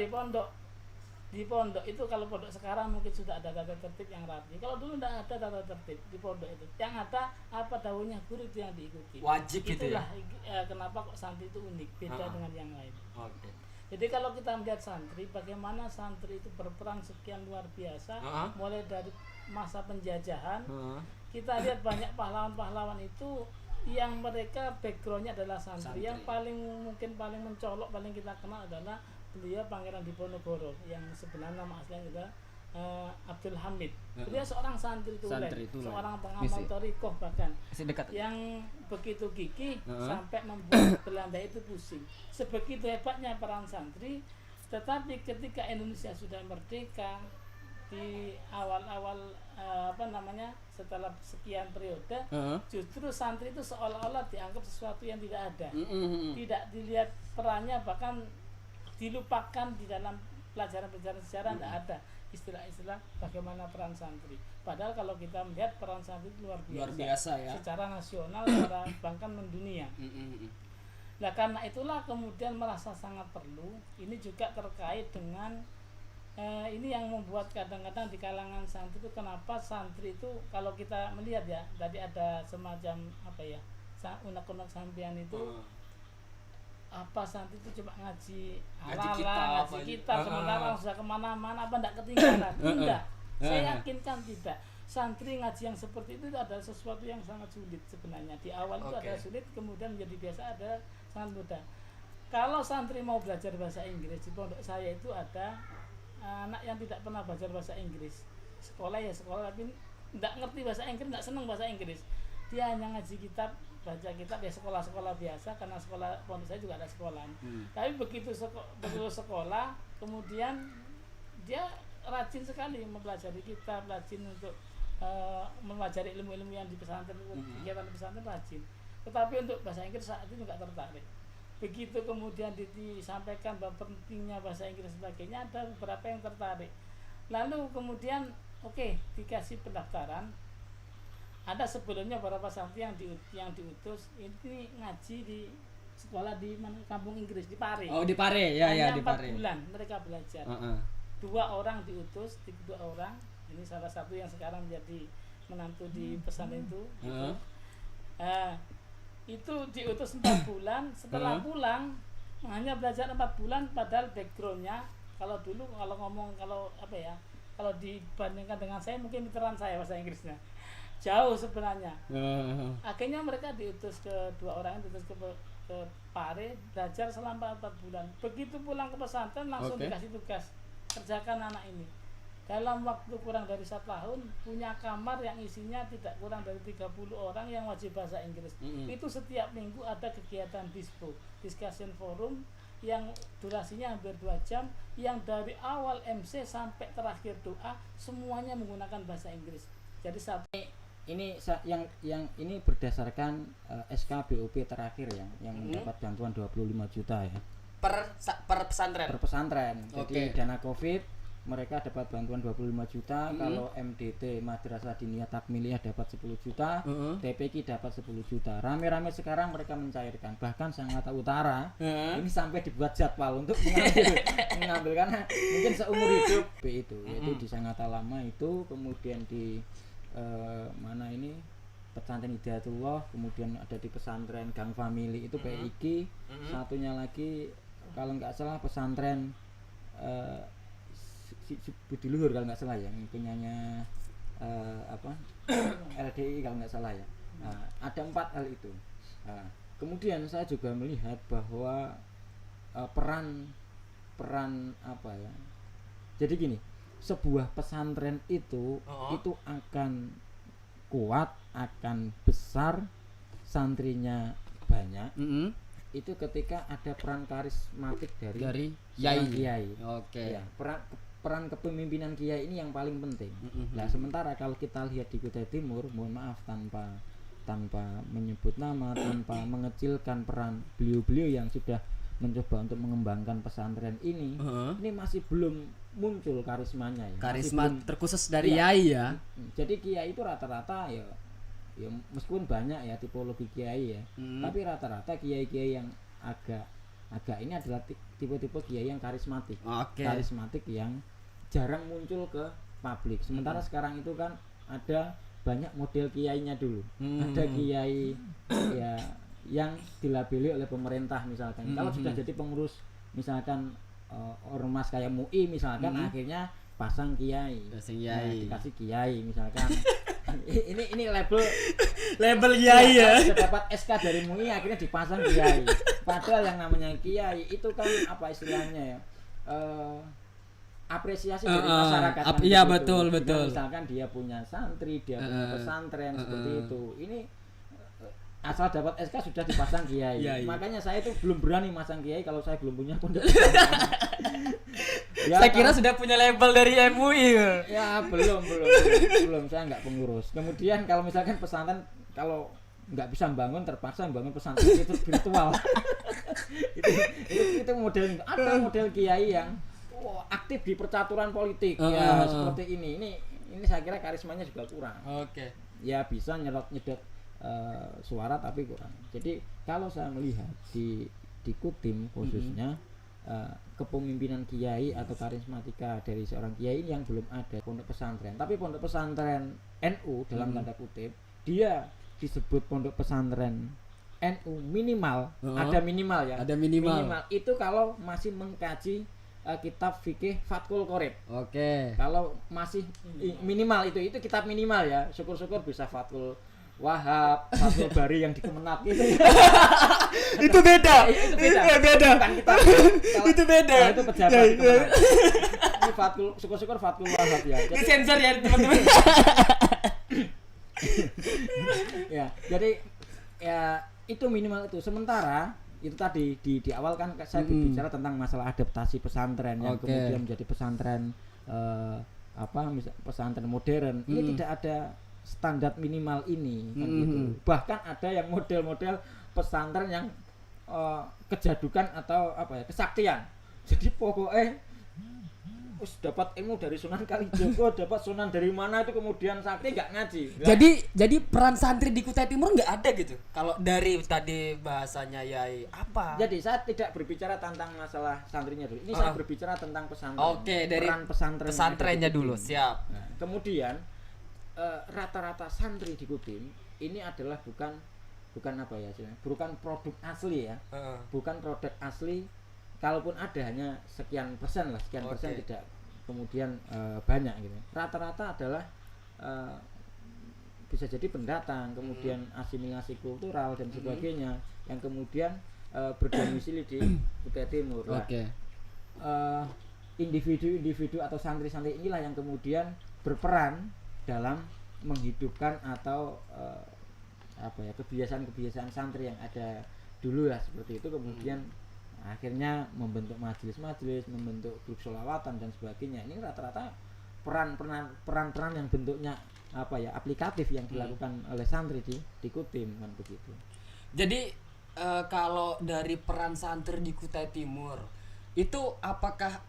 di pondok itu, kalau pondok sekarang mungkin sudah ada tata tertib yang rapi. Kalau dulu tidak ada tata tertib di pondok itu. Yang ada apa dawuhnya guru itu yang diikuti. Wajib gitu ya. Itulah kenapa kok santri itu unik, beda dengan yang lain. Jadi kalau kita melihat santri, bagaimana santri itu berperan sekian luar biasa, mulai dari masa penjajahan, kita lihat banyak pahlawan-pahlawan itu yang mereka backgroundnya adalah santri. Yang mungkin paling mencolok, paling kita kenal adalah beliau Pangeran Diponegoro, yang sebenarnya nama aslinya adalah Abdul Hamid. Beliau seorang santri tulen, seorang pengamal thariqah bahkan, yang begitu gigih sampai membuat Belanda itu pusing. Sebegitu hebatnya peran santri, tetapi ketika Indonesia sudah merdeka di awal-awal setelah sekian periode, justru santri itu seolah-olah dianggap sesuatu yang tidak ada, tidak dilihat perannya, bahkan dilupakan di dalam pelajaran-pelajaran sejarah. Tidak ada istilah-istilah bagaimana peran santri. Padahal kalau kita melihat peran santri itu luar biasa ya, secara nasional, bahkan mendunia. Nah karena itulah kemudian merasa sangat perlu. Ini juga terkait dengan ini yang membuat kadang-kadang di kalangan santri itu, kenapa santri itu kalau kita melihat ya, tadi ada semacam unek-unek sampean itu, apa santri itu cuma ngaji kitab sementara sudah kemana-mana, apa enggak ketinggalan? Tidak, saya yakinkan tidak. Santri ngaji yang seperti itu adalah sesuatu yang sangat sulit sebenarnya. Di awal itu ada sulit, kemudian menjadi biasa, ada sangat mudah. Kalau santri mau belajar bahasa Inggris, di pondok saya itu ada anak yang tidak pernah belajar bahasa Inggris. Sekolah, tapi tidak ngerti bahasa Inggris, tidak senang bahasa Inggris. Dia hanya ngaji kitab, baca kitab, ya sekolah-sekolah biasa, karena sekolah pondok saya juga ada sekolah. Tapi begitu sekolah, kemudian dia rajin sekali mempelajari kitab, rajin untuk mempelajari ilmu-ilmu yang di pesantren, kegiatan di pesantren rajin. Tetapi untuk bahasa Inggris saat itu nggak tertarik. Begitu kemudian disampaikan bahwa pentingnya bahasa Inggris sebagainya, ada beberapa yang tertarik. Lalu kemudian dikasih pendaftaran. Ada sebelumnya beberapa santri yang diutus ini ngaji di sekolah di mana, kampung Inggris di Pare. Oh, di Pare. Ya, hanya di 4 Pare. bulan mereka belajar. 2 orang diutus, 2 orang. Ini salah satu yang sekarang menjadi menantu di pesantren itu. Itu diutus 4 bulan. Setelah pulang hanya belajar 4 bulan, padahal backgroundnya kalau dibandingkan dengan saya mungkin veteran saya bahasa Inggrisnya jauh sebenarnya. Akhirnya mereka diutus ke 2 orang, diutus ke Pare, belajar selama 4 bulan. Begitu pulang ke pesantren langsung dikasih tugas, kerjakan anak ini. Dalam waktu kurang dari 1 tahun punya kamar yang isinya tidak kurang dari 30 orang yang wajib bahasa Inggris. Itu setiap minggu ada kegiatan discussion forum yang durasinya hampir 2 jam, yang dari awal MC sampai terakhir doa semuanya menggunakan bahasa Inggris. Jadi ini ini berdasarkan SK BOP terakhir yang mendapat bantuan 25 juta ya. Per pesantren. Per pesantren. Jadi dana Covid mereka dapat bantuan 25 juta, kalau MDT Madrasah Diniyah Takmiliyah dapat 10 juta, TPQ dapat 10 juta. Rame-rame sekarang mereka mencairkan. Bahkan Sangatta Utara ini sampai dibuat jadwal untuk mengambil karena mungkin seumur hidup itu, yaitu di Sangatta Lama itu, kemudian di mana ini pesantren Hidayatullah, kemudian ada di pesantren Gang Family itu PIG, satunya lagi kalau nggak salah pesantren Budi Luhur kalau nggak salah ya, yang punyanya LDI kalau nggak salah ya. Ada 4 hal itu. Kemudian saya juga melihat bahwa peran apa ya, jadi gini, sebuah pesantren itu akan kuat, akan besar, santrinya banyak, itu ketika ada peran karismatik dari kiai. Ya, peran kepemimpinan kiai ini yang paling penting. Nah, sementara kalau kita lihat di Kutai Timur, mohon maaf tanpa menyebut nama, tanpa mengecilkan peran beliau-beliau yang sudah mencoba untuk mengembangkan pesantren ini masih belum muncul karismanya ya. Karisma terkhusus dari yai ya. Jadi kiai itu rata-rata ya meskipun banyak ya tipologi kiai ya, tapi rata-rata kiai-kiai yang agak ini adalah tipe-tipe kiai yang karismatik. Karismatik yang jarang muncul ke publik. Sementara sekarang itu kan ada banyak model kiainya dulu. Ada kiai ya yang dilabeli oleh pemerintah misalkan. Kalau sudah jadi pengurus misalkan ormas kayak MUI misalkan, akhirnya pasang kiai. Dikasih kiai misalkan. ini label kiai ya. Sudah dapat SK dari MUI akhirnya dipasang kiai. Padahal yang namanya kiai itu kan apa istilahnya ya? Apresiasi dari masyarakat. Iya betul. Misalkan dia punya santri, dia punya pesantren seperti itu. Ini asal dapat SK sudah dipasang kiai. Makanya saya itu belum berani masang kiai kalau saya belum punya pondok. Saya kira sudah punya label dari MUI. Ya belum. Saya nggak pengurus. Kemudian kalau misalkan pesantren, kalau nggak bisa bangun, terpaksa bangun pesantren itu virtual. itu model. Ada model kiai yang aktif di percaturan politik ya seperti ini saya kira karismanya juga kurang. Ya bisa nyedot suara tapi kurang. Jadi kalau saya melihat di Kutim khususnya kepemimpinan kiai atau karismatika dari seorang kiai ini yang belum ada pondok pesantren. Tapi pondok pesantren NU dalam tanda kutip, dia disebut pondok pesantren NU minimal, ada minimal ya. Ada minimal. Itu kalau masih mengkaji kitab fikih Fathul Qorib. Kalau masih minimal itu kitab minimal ya. Syukur-syukur bisa Fathul Wahab, Fathul Bari yang di Kemenat gitu. Itu beda. Bukan kitab. Itu beda. Itu pejabat di Kemenat. Ini syukur-syukur Fathul Wahab ya. Jadi sensor ya teman-teman. Ya, jadi ya itu minimal itu. Sementara itu tadi di awal kan saya berbicara tentang masalah adaptasi pesantren yang Oke. kemudian menjadi pesantren pesantren modern. Ini tidak ada standar minimal ini kan gitu. Bahkan ada yang model-model pesantren yang kejadukan atau kesaktian. Jadi pokoknya dapat ilmu dari Sunan Kalijogo, dapat Sunan dari mana itu kemudian sakti nggak ngaji. Jadi peran santri di Kutai Timur nggak ada gitu. Kalau dari tadi bahasanya Yai apa? Jadi saya tidak berbicara tentang masalah santrinya dulu. Ini saya berbicara tentang pesantren. Oke, dari peran pesantrennya dulu, siap. Nah, kemudian rata-rata santri di Kutim ini adalah bukan produk asli ya. Bukan produk asli. Kalaupun ada hanya sekian persen tidak kemudian banyak gitu. Rata-rata adalah bisa jadi pendatang, kemudian asimilasi kultural dan sebagainya yang kemudian berdomisili di Kutai Timur. Individu-individu atau santri-santri inilah yang kemudian berperan dalam menghidupkan atau kebiasaan-kebiasaan santri yang ada dulu ya seperti itu, kemudian akhirnya membentuk majelis-majelis, membentuk grup sholawatan dan sebagainya. Ini rata-rata peran-peran yang bentuknya aplikatif yang dilakukan oleh santri di Kutim kan begitu. Jadi kalau dari peran santri di Kutai Timur itu apakah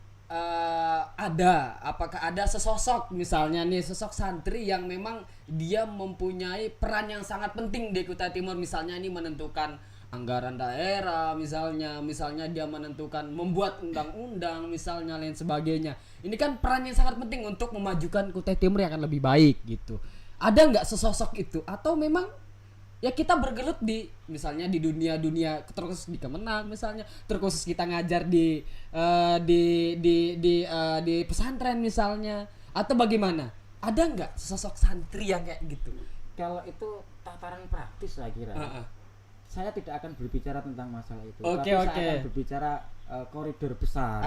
ada sesosok, misalnya nih sosok santri yang memang dia mempunyai peran yang sangat penting di Kutai Timur, misalnya ini menentukan anggaran daerah, misalnya dia menentukan membuat undang-undang misalnya lain sebagainya. Ini kan peran yang sangat penting untuk memajukan Kutai Timur yang akan lebih baik gitu. Ada nggak sesosok itu atau memang ya kita bergelut di misalnya di dunia terkhusus di Kemenang misalnya, terkhusus kita ngajar di pesantren misalnya, atau bagaimana? Ada nggak sesosok santri yang kayak gitu? Kalau itu tataran praktis saya kira. Saya tidak akan berbicara tentang masalah itu, tapi saya akan berbicara koridor besar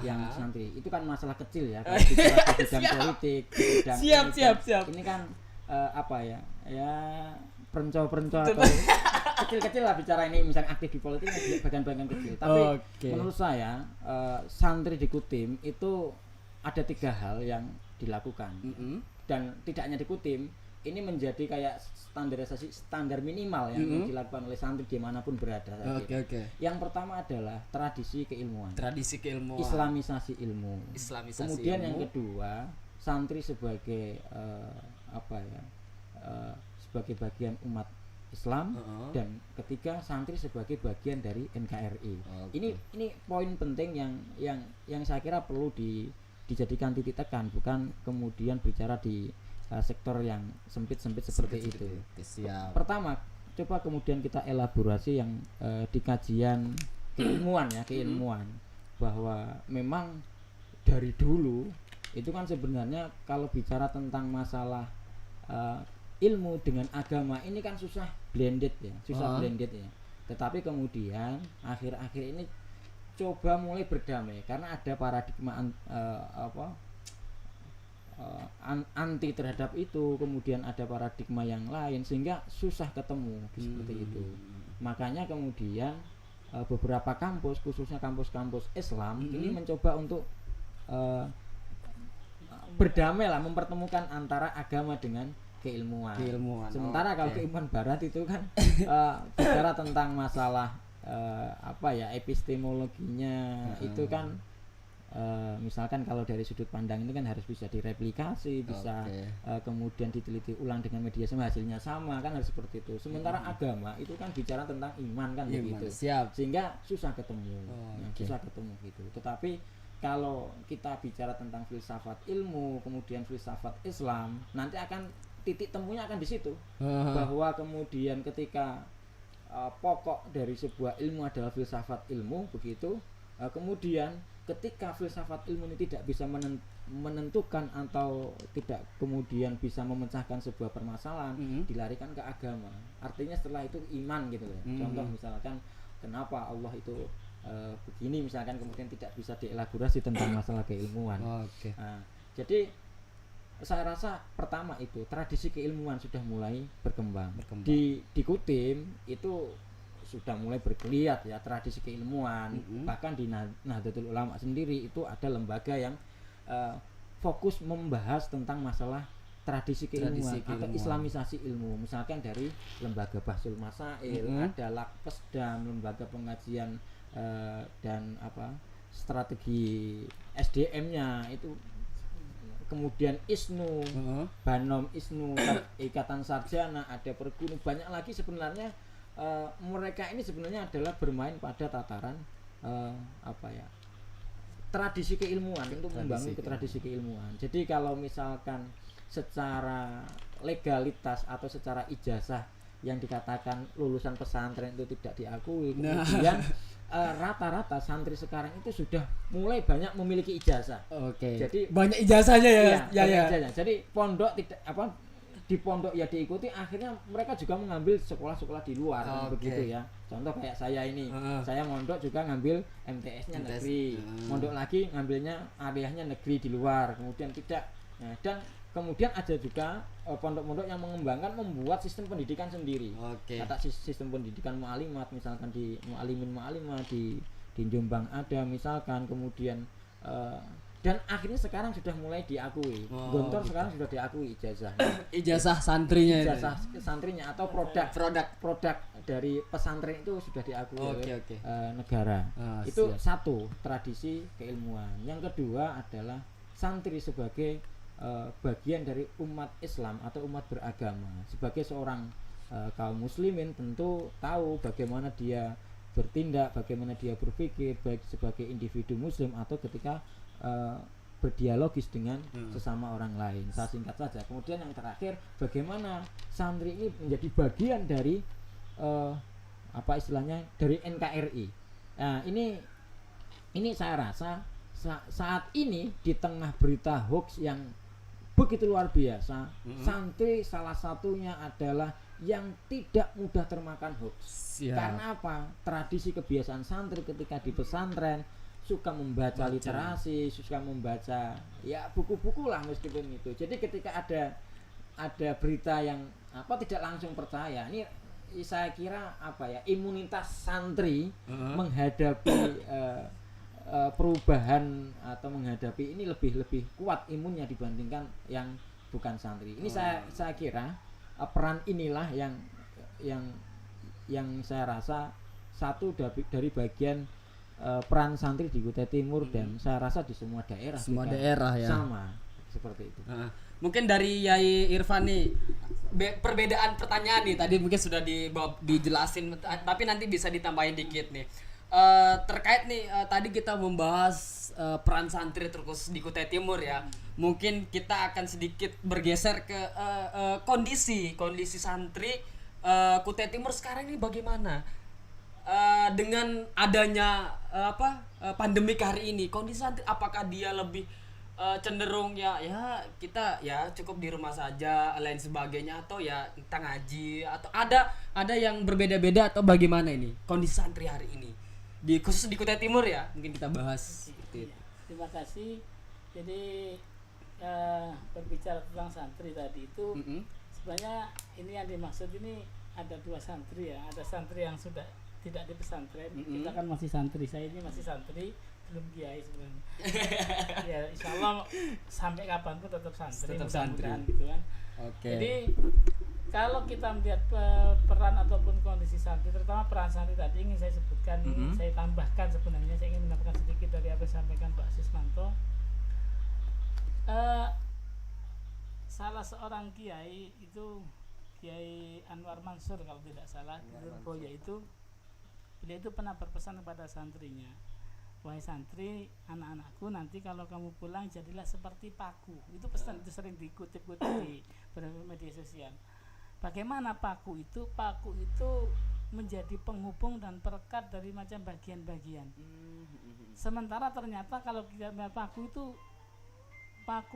yang santri. Itu kan masalah kecil ya, kalau bicara di bidang politik, di bidang siap. Ini kan perenco atau kecil-kecil lah bicara ini, misalnya aktif di politik bagian-bagian kecil. Tapi menurut saya santri di Kutim itu ada 3 hal yang dilakukan dan tidak hanya di Kutim. Ini menjadi kayak standar minimal yang dilakukan oleh santri dimanapun berada. Yang pertama adalah tradisi keilmuan. Islamisasi ilmu. Kemudian yang kedua, santri sebagai sebagai bagian umat Islam, dan ketiga santri sebagai bagian dari NKRI. Ini poin penting yang saya kira perlu dijadikan titik tekan, bukan kemudian bicara di sektor yang sempit seperti itu. Siap. Pertama, coba kemudian kita elaborasi yang di kajian keilmuan bahwa memang dari dulu itu kan sebenarnya kalau bicara tentang masalah ilmu dengan agama ini kan susah blended ya. Tetapi kemudian akhir-akhir ini coba mulai berdamai karena ada paradigma anti terhadap itu, kemudian ada paradigma yang lain sehingga susah ketemu seperti itu. Makanya kemudian beberapa kampus, khususnya kampus-kampus Islam ini mencoba untuk berdamai lah, mempertemukan antara agama dengan keilmuan. Sementara kalau keilmuan barat itu kan bicara tentang masalah epistemologinya itu kan misalkan kalau dari sudut pandang ini kan harus bisa direplikasi, bisa kemudian diteliti ulang dengan media sama, hasilnya sama kan, harus seperti itu. Sementara agama itu kan bicara tentang iman kan begitu. Sehingga susah ketemu. Susah ketemu gitu. Tetapi kalau kita bicara tentang filsafat ilmu, kemudian filsafat Islam, nanti akan titik temunya akan di situ. Bahwa kemudian ketika pokok dari sebuah ilmu adalah filsafat ilmu begitu, kemudian ketika filsafat ilmu ini tidak bisa menentukan atau tidak kemudian bisa memecahkan sebuah permasalahan, dilarikan ke agama. Artinya setelah itu iman gitu ya. Contoh misalkan kenapa Allah itu begini misalkan, kemudian tidak bisa dielaborasi tentang masalah keilmuan. Jadi saya rasa pertama itu tradisi keilmuan sudah mulai berkembang. Di Kutim itu sudah mulai bergeliat ya tradisi keilmuan. Bahkan di Nahdlatul Ulama sendiri itu ada lembaga yang fokus membahas tentang masalah tradisi keilmuan atau islamisasi ilmu. Misalkan dari lembaga Bahsul Masail, ada Lakpesdam, lembaga pengajian dan strategi SDM-nya itu, kemudian ISNU, Banom ISNU, Ikatan Sarjana, ada perguruan, banyak lagi sebenarnya. Mereka ini sebenarnya adalah bermain pada tataran tradisi keilmuan, untuk membangun tradisi keilmuan. Jadi kalau misalkan secara legalitas atau secara ijazah yang dikatakan lulusan pesantren itu tidak diakui, kemudian rata-rata santri sekarang itu sudah mulai banyak memiliki ijazah. Jadi banyak ijazahnya ya. Ijazah. Jadi pondok tidak di pondok ya diikuti, akhirnya mereka juga mengambil sekolah-sekolah di luar begitu ya. Contoh kayak saya ini, saya mondok juga ngambil MTS-nya negeri, mondok lagi ngambilnya aliyahnya negeri di luar, kemudian tidak. Nah, dan kemudian ada juga pondok-pondok yang mengembangkan membuat sistem pendidikan sendiri. Kata sistem pendidikan mu'alimat, misalkan di mu'alimin mu'alimah di Jombang ada misalkan, kemudian dan akhirnya sekarang sudah mulai diakui. Gontor sekarang sudah diakui ijazah santrinya atau produk dari pesantren itu sudah diakui oleh negara. Itu satu tradisi keilmuan. Yang kedua adalah santri sebagai bagian dari umat Islam atau umat beragama. Sebagai seorang kaum muslimin tentu tahu bagaimana dia bertindak, bagaimana dia berpikir, baik sebagai individu muslim atau ketika berdialogis dengan sesama orang lain. Saya singkat saja. Kemudian yang terakhir, bagaimana santri ini menjadi bagian dari dari NKRI. Nah, ini saya rasa saat ini di tengah berita hoax yang begitu luar biasa, santri salah satunya adalah yang tidak mudah termakan hoax. Karena apa? Tradisi kebiasaan santri ketika di pesantren suka membaca literasi, suka membaca ya buku-buku lah meskipun itu. Jadi ketika ada berita yang tidak langsung percaya, ini saya kira imunitas santri menghadapi perubahan atau menghadapi ini lebih kuat imunnya dibandingkan yang bukan santri. Ini saya kira peran inilah yang saya rasa satu dari bagian peran santri di Kutai Timur, dan saya rasa di semua daerah ya sama seperti itu. Mungkin dari Yai Irfan nih, perbedaan pertanyaan nih tadi mungkin sudah dijelasin, tapi nanti bisa ditambahin dikit nih. Terkait nih tadi kita membahas peran santri terus di Kutai Timur ya. Mungkin kita akan sedikit bergeser ke kondisi santri Kutai Timur sekarang ini bagaimana? Dengan adanya pandemik hari ini, kondisi santri apakah dia lebih cenderung ya kita ya cukup di rumah saja lain sebagainya, atau ya kita ngaji, atau ada yang berbeda-beda, atau bagaimana ini kondisi santri hari ini khusus di Kutai Timur ya, mungkin kita bahas seperti itu. Terima kasih. Jadi berbicara tentang santri tadi itu sebenarnya ini yang dimaksud ini ada dua santri ya. Ada santri yang sudah tidak di pesantren, kita kan masih santri. Saya ini masih santri, belum kiai sebenarnya. Ya insya Allah sampai kapanpun tetap santri, mudah-mudahan gitu kan. Jadi kalau kita melihat peran ataupun kondisi santri, terutama peran santri tadi ingin saya sebutkan, ini saya tambahkan sebenarnya, saya ingin menambahkan sedikit dari apa yang disampaikan Pak Sismanto. Salah seorang kiai itu Kiai Anwar Mansur kalau tidak salah di Lurboyo itu, beliau itu pernah berpesan kepada santrinya, wahai santri, anak-anakku, nanti kalau kamu pulang jadilah seperti paku. Itu pesan itu sering dikutip-kutip di media sosial. Bagaimana paku itu? Paku itu menjadi penghubung dan perekat dari macam bagian-bagian. Sementara ternyata kalau kita melihat paku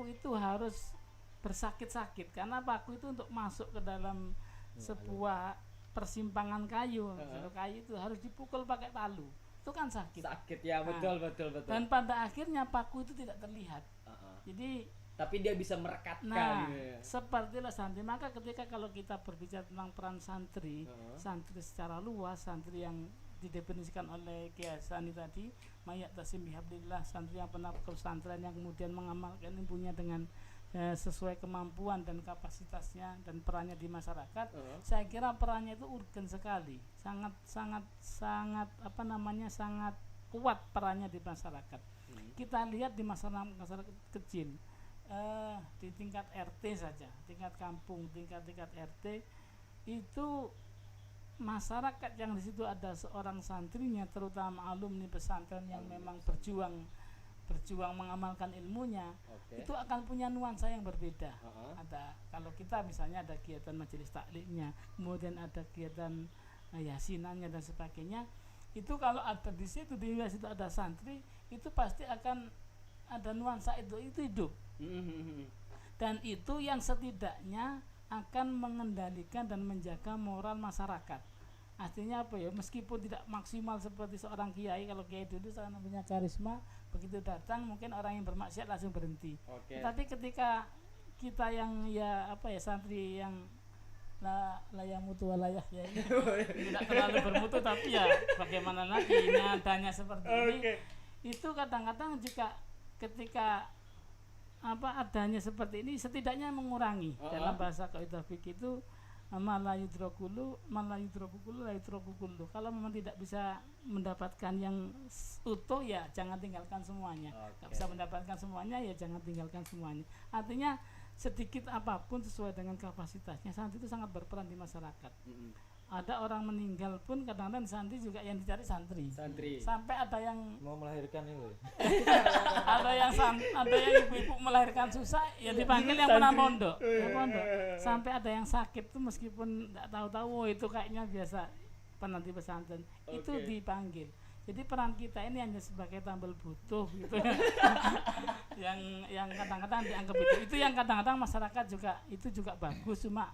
itu harus bersakit-sakit, karena paku itu untuk masuk ke dalam sebuah persimpangan kayu. Kalau kayu itu harus dipukul pakai palu, itu kan sakit ya. Betul. Dan pada akhirnya paku itu tidak terlihat. Jadi tapi dia bisa merekatkan. Nah, gitu ya. sepertilah santri. Maka ketika kalau kita berbicara tentang peran santri, santri secara luas, santri yang didefinisikan oleh Kiai Hassani tadi, mayat tasim bihablillah, santri yang pernah ke pesantren yang kemudian mengamalkan ilmunya dengan sesuai kemampuan dan kapasitasnya dan perannya di masyarakat. Saya kira perannya itu urgen sekali, sangat sangat kuat perannya di masyarakat. Kita lihat di masyarakat kecil, di tingkat RT saja, tingkat kampung, tingkat RT itu masyarakat yang di situ ada seorang santrinya, terutama alumni pesantren yang memang berjuang mengamalkan ilmunya, itu akan punya nuansa yang berbeda. Ada, kalau kita misalnya ada kegiatan majelis taklimnya, kemudian ada kegiatan yasinannya dan sebagainya, itu kalau ada di situ ada santri, itu pasti akan ada nuansa itu hidup. Dan itu yang setidaknya akan mengendalikan dan menjaga moral masyarakat. Artinya apa ya, meskipun tidak maksimal seperti seorang kiai, kalau kiai dulu sangat punya karisma, begitu datang mungkin orang yang bermaksiat langsung berhenti. Tapi ketika kita yang santri yang layak mutu walayah ya ini tidak terlalu bermutu, tapi ya bagaimana lagi, ini adanya seperti ini. Itu kadang-kadang juga ketika adanya seperti ini setidaknya mengurangi. Dalam bahasa kaidah fikih itu malayudrokulu layudrokulu. Kalau memang tidak bisa mendapatkan yang utuh, ya jangan tinggalkan semuanya. Tidak bisa mendapatkan semuanya, ya jangan tinggalkan semuanya. Artinya sedikit apapun sesuai dengan kapasitasnya, santri itu sangat berperan di masyarakat. Ada orang meninggal pun kadang-kadang santri juga yang dicari santri. Sampai ada yang mau melahirkan itu. ada yang ibu-ibu melahirkan susah, ya dipanggil yang pernah mondok. Sampai ada yang sakit tuh meskipun tidak tahu-tahu itu kayaknya biasa pernah di pesantren, itu dipanggil. Jadi peran kita ini hanya sebagai tambal butuh gitu. yang kadang-kadang dianggap itu yang kadang-kadang masyarakat juga bagus, cuma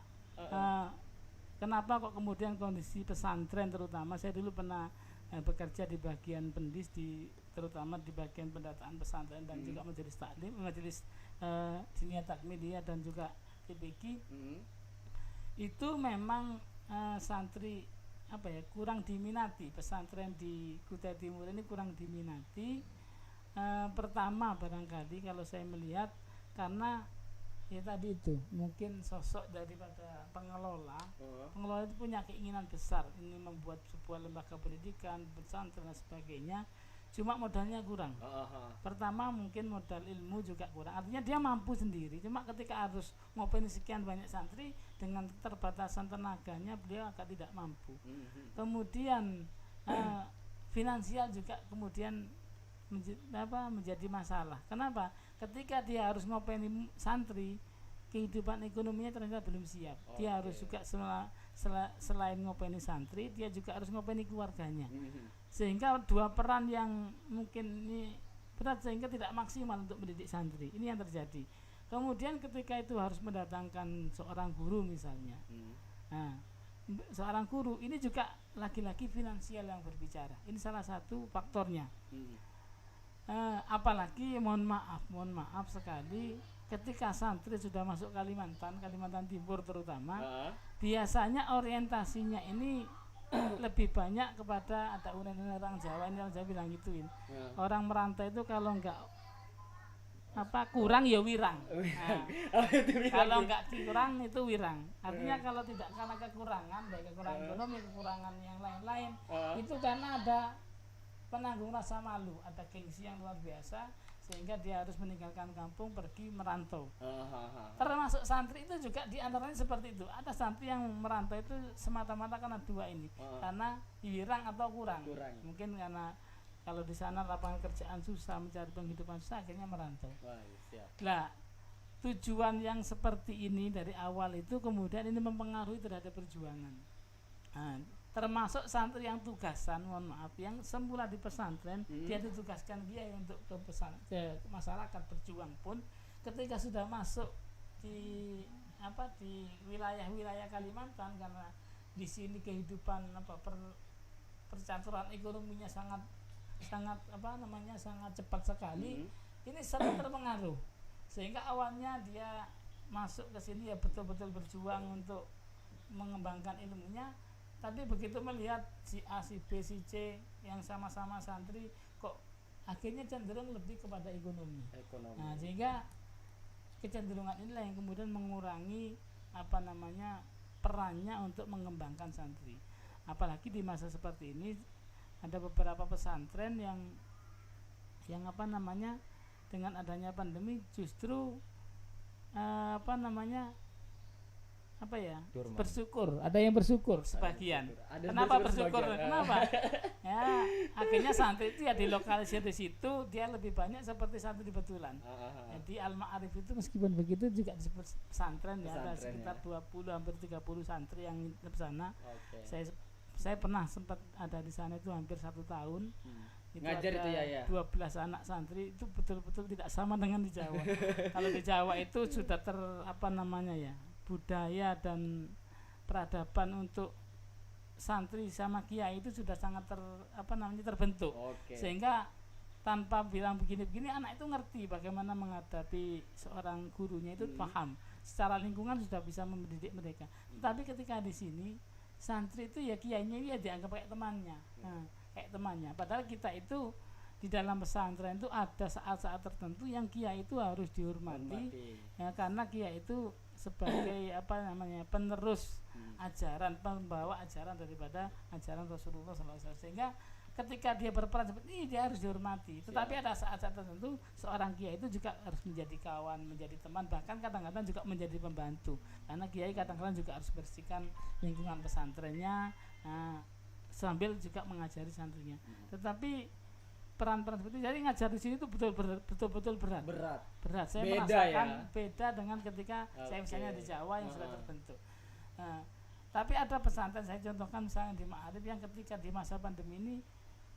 kenapa kok kemudian kondisi pesantren, terutama saya dulu pernah bekerja di bagian pendis, terutama di bagian pendataan pesantren dan juga majelis taklim, majelis dinia takmiliyah dan juga TPQ. Itu memang santri kurang diminati. Pesantren di Kutai Timur ini kurang diminati. Pertama barangkali kalau saya melihat karena ya tadi itu mungkin sosok daripada pengelola itu punya keinginan besar ini membuat sebuah lembaga pendidikan, pesantren dan sebagainya, cuma modalnya kurang. Pertama mungkin modal ilmu juga kurang, artinya dia mampu sendiri, cuma ketika harus ngopeni sekian banyak santri dengan keterbatasan tenaganya beliau agak tidak mampu. Kemudian finansial juga kemudian menjadi masalah. Kenapa? Ketika dia harus ngopeni santri, kehidupan ekonominya ternyata belum siap. Dia harus juga selain ngopeni santri, dia juga harus ngopeni keluarganya. Sehingga dua peran yang mungkin ini berat sehingga tidak maksimal untuk mendidik santri. Ini yang terjadi. Kemudian ketika itu harus mendatangkan seorang guru misalnya. Seorang guru ini juga lagi-lagi finansial yang berbicara. Ini salah satu faktornya. Apalagi mohon maaf sekali ketika santri sudah masuk Kalimantan Timur terutama, biasanya orientasinya ini lebih banyak kepada ada orang Jawa, ini orang Jawa bilang gituin. Orang merantau itu kalau enggak kurang ya wirang. Kalau enggak kurang itu wirang. Artinya kalau tidak karena kekurangan, baik kekurangan ekonomi, kekurangan yang lain-lain, itu karena ada penanggung rasa malu, ada gengsi yang luar biasa sehingga dia harus meninggalkan kampung pergi merantau. Termasuk santri itu juga diantaranya seperti itu. Ada santri yang merantau itu semata-mata karena dua ini, karena wirang atau kurang. Mungkin karena kalau di sana lapangan kerjaan susah, mencari penghidupan susah, akhirnya merantau. Nah, tujuan yang seperti ini dari awal itu kemudian ini mempengaruhi terhadap perjuangan. Termasuk santri yang tugasan, yang semula di pesantren, dia ditugaskan dia untuk ke masyarakat berjuang pun, ketika sudah masuk di wilayah-wilayah Kalimantan, karena di sini kehidupan percaturan ekonominya sangat cepat sekali, ini sering terpengaruh. sehingga awalnya dia masuk ke sini ya betul-betul berjuang untuk mengembangkan ilmunya, tapi begitu melihat si A, si B, si C yang sama-sama santri kok akhirnya cenderung lebih kepada ekonomi. Nah, sehingga kecenderungan inilah yang kemudian mengurangi perannya untuk mengembangkan santri. Apalagi di masa seperti ini ada beberapa pesantren yang dengan adanya pandemi justru bersyukur, ada yang bersyukur sebagian. Kenapa bersyukur? Kenapa? Ya, akhirnya santri itu ya dilokalisir di situ, dia lebih banyak seperti santri betulan. Jadi Al-Ma'arif itu meskipun begitu juga disebut pesantren ya, ada sekitar 20 hampir 30 santri yang di sana. Saya pernah sempat ada di sana itu hampir 1 tahun. Itu Ngajar ada itu ya. 12 anak santri, itu betul-betul tidak sama dengan di Jawa. Kalau di Jawa itu sudah budaya dan peradaban untuk santri sama kiai itu sudah sangat terbentuk. Sehingga tanpa bilang begini-begini anak itu ngerti bagaimana menghadapi seorang gurunya, itu paham. Secara lingkungan sudah bisa mendidik mereka. Tapi ketika di sini santri itu ya kiainya ya dianggap kayak temannya. Kayak temannya. Padahal kita itu di dalam pesantren itu ada saat-saat tertentu yang kiai itu harus dihormati. Ya, karena kiai itu sebagai penerus ajaran, pembawa ajaran daripada ajaran Rasulullah SAW. Sehingga ketika dia berperan seperti ini dia harus dihormati. Tetapi ada saat-saat tertentu seorang kiai itu juga harus menjadi kawan, menjadi teman, bahkan kadang-kadang juga menjadi pembantu. Karena kiai kadang-kadang juga harus bersihkan lingkungan pesantrennya, sambil juga mengajari santrinya. Tetapi peran-peran seperti itu, jadi ngajar di sini itu betul-betul berat. Saya beda merasakan ya? beda dengan ketika saya misalnya di Jawa yang sudah terbentuk. Tapi ada pesantren, saya contohkan misalnya di Ma'arif yang ketika di masa pandemi ini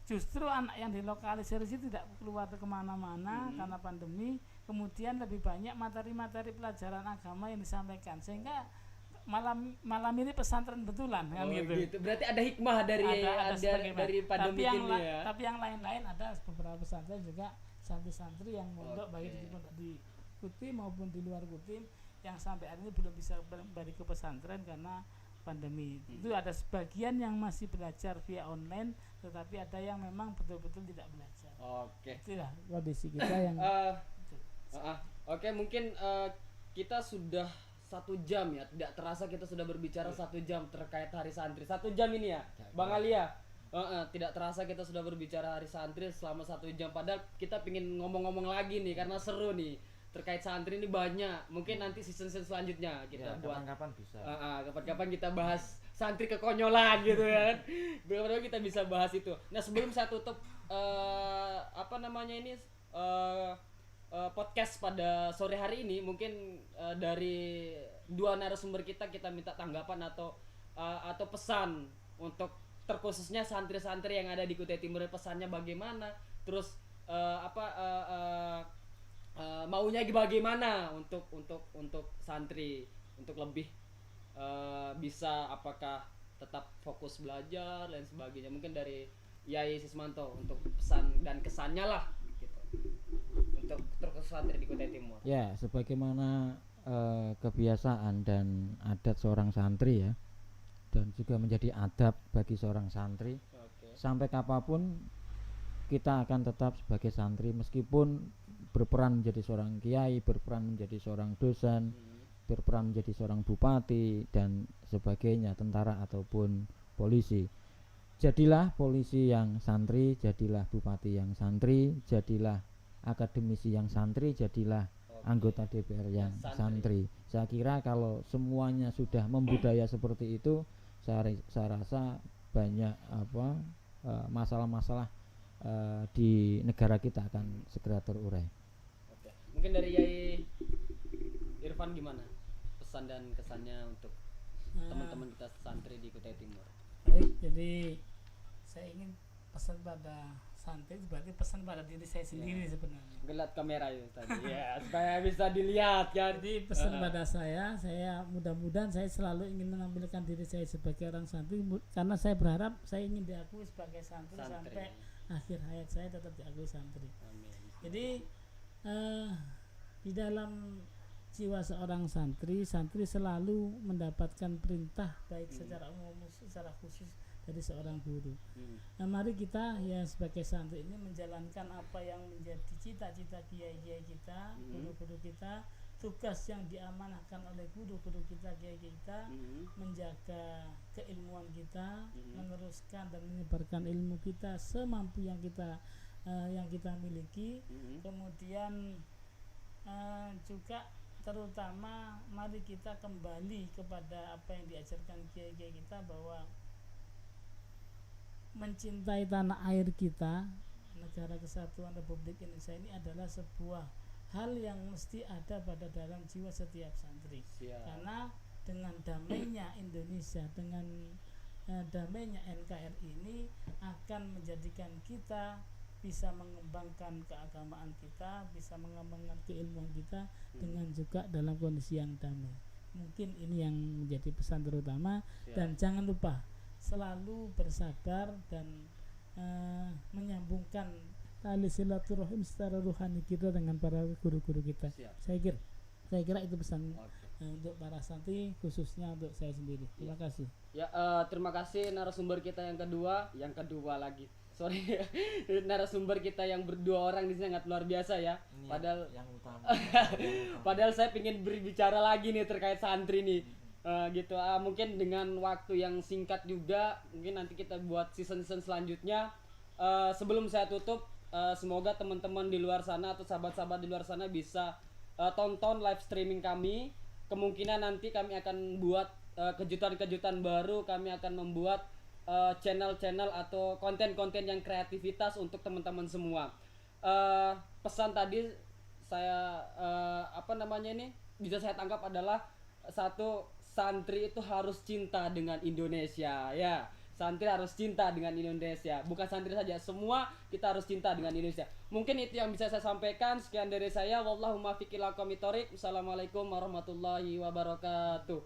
justru anak yang dilokalisir itu tidak keluar kemana-mana karena pandemi. Kemudian lebih banyak materi-materi pelajaran agama yang disampaikan, sehingga malam ini pesantren betulan kan gitu. Berarti ada hikmah dari pandemi ini ya. Tapi yang lain-lain ada beberapa pesantren juga santri-santri yang mondok baik di pondok di Kutim maupun di luar Kutim yang sampai hari ini belum bisa kembali ke pesantren karena pandemi. Itu ada sebagian yang masih belajar via online, tetapi ada yang memang betul-betul tidak belajar. Itulah kondisi kita yang mungkin kita sudah 1 jam ya, tidak terasa kita sudah berbicara 1 jam terkait Hari Santri. 1 jam ini ya, Bang Alia. Tidak terasa kita sudah berbicara Hari Santri selama 1 jam. Padahal kita pingin ngomong-ngomong lagi nih karena seru nih. Terkait santri ini banyak. Mungkin nanti season selanjutnya kita buat kapan-kapan bisa. Kapan-kapan kita bahas santri kekonyolan gitu kan. Benar-benar kita bisa bahas itu. Nah, sebelum saya tutup podcast pada sore hari ini, mungkin dari 2 narasumber kita minta tanggapan atau pesan untuk terkhususnya santri-santri yang ada di Kutai Timur, pesannya bagaimana, terus maunya bagaimana untuk santri untuk lebih bisa apakah tetap fokus belajar dan sebagainya. Mungkin dari Yai Sismanto untuk pesan dan kesannya lah gitu. Untuk terkhusus santri di Kutai Timur. Ya, sebagaimana kebiasaan dan adat seorang santri ya, dan juga menjadi adab bagi seorang santri. Sampai kapanpun kita akan tetap sebagai santri, meskipun berperan menjadi seorang kiai, berperan menjadi seorang dosen, berperan menjadi seorang bupati dan sebagainya, tentara ataupun polisi. Jadilah polisi yang santri, jadilah bupati yang santri, jadilah akademisi yang santri, jadilah anggota DPR yang santri. Saya kira kalau semuanya sudah membudaya seperti itu, saya rasa banyak masalah-masalah di negara kita akan segera terurai. Mungkin dari Yai Irfan gimana pesan dan kesannya untuk teman-teman kita santri di Kutai Timur? Baik, jadi saya ingin pesan pada santri, berarti pesan pada diri saya sendiri sebenarnya. Gelat kamera itu tadi ya, supaya bisa dilihat kan. Jadi pesan pada saya mudah-mudahan saya selalu ingin menampilkan diri saya sebagai orang santri, karena saya berharap saya ingin diakui sebagai santri. Sampai akhir hayat saya tetap diakui santri. Amin. Jadi Di dalam jiwa seorang santri selalu mendapatkan perintah baik secara umum secara khusus dari seorang guru. Nah, mari kita ya sebagai santri ini menjalankan apa yang menjadi cita-cita kiai-kiai kita, guru-guru kita, tugas yang diamanahkan oleh guru-guru kita, kiai-kiai kita, menjaga keilmuan kita, meneruskan dan menyebarkan ilmu kita semampu yang kita miliki. Kemudian juga terutama mari kita kembali kepada apa yang diajarkan kiai-kiai kita, bahwa mencintai tanah air kita, negara kesatuan Republik Indonesia ini adalah sebuah hal yang mesti ada pada dalam jiwa setiap santri. Karena dengan damainya Indonesia, dengan damainya NKRI ini akan menjadikan kita bisa mengembangkan keagamaan kita, bisa mengembangkan keilmuan kita dengan juga dalam kondisi yang damai. Mungkin ini yang menjadi pesan terutama. Dan jangan lupa selalu bersabar dan menyambungkan tali silaturahim secara rohani kita dengan para guru-guru kita. Saya kira itu pesan untuk para santri, khususnya untuk saya sendiri. Terima kasih. Ya, terima kasih narasumber kita yang kedua lagi. Sorry, narasumber kita yang berdua orang ini sangat luar biasa ya. Ini Padahal yang utama. padahal saya ingin berbicara lagi nih terkait santri nih. Gitu. Mungkin dengan waktu yang singkat juga, mungkin nanti kita buat season-season selanjutnya. Sebelum saya tutup, semoga teman-teman di luar sana atau sahabat-sahabat di luar sana bisa tonton live streaming kami. Kemungkinan nanti kami akan buat kejutan-kejutan baru. Kami akan membuat channel-channel atau konten-konten yang kreativitas untuk teman-teman semua. Pesan tadi saya bisa saya tangkap adalah satu, santri itu harus cinta dengan Indonesia ya. Santri harus cinta dengan Indonesia. Bukan santri saja, semua kita harus cinta dengan Indonesia. Mungkin itu yang bisa saya sampaikan. Sekian dari saya. Wallahu muwaffiq ila aqwamit thoriq. Assalamualaikum warahmatullahi wabarakatuh.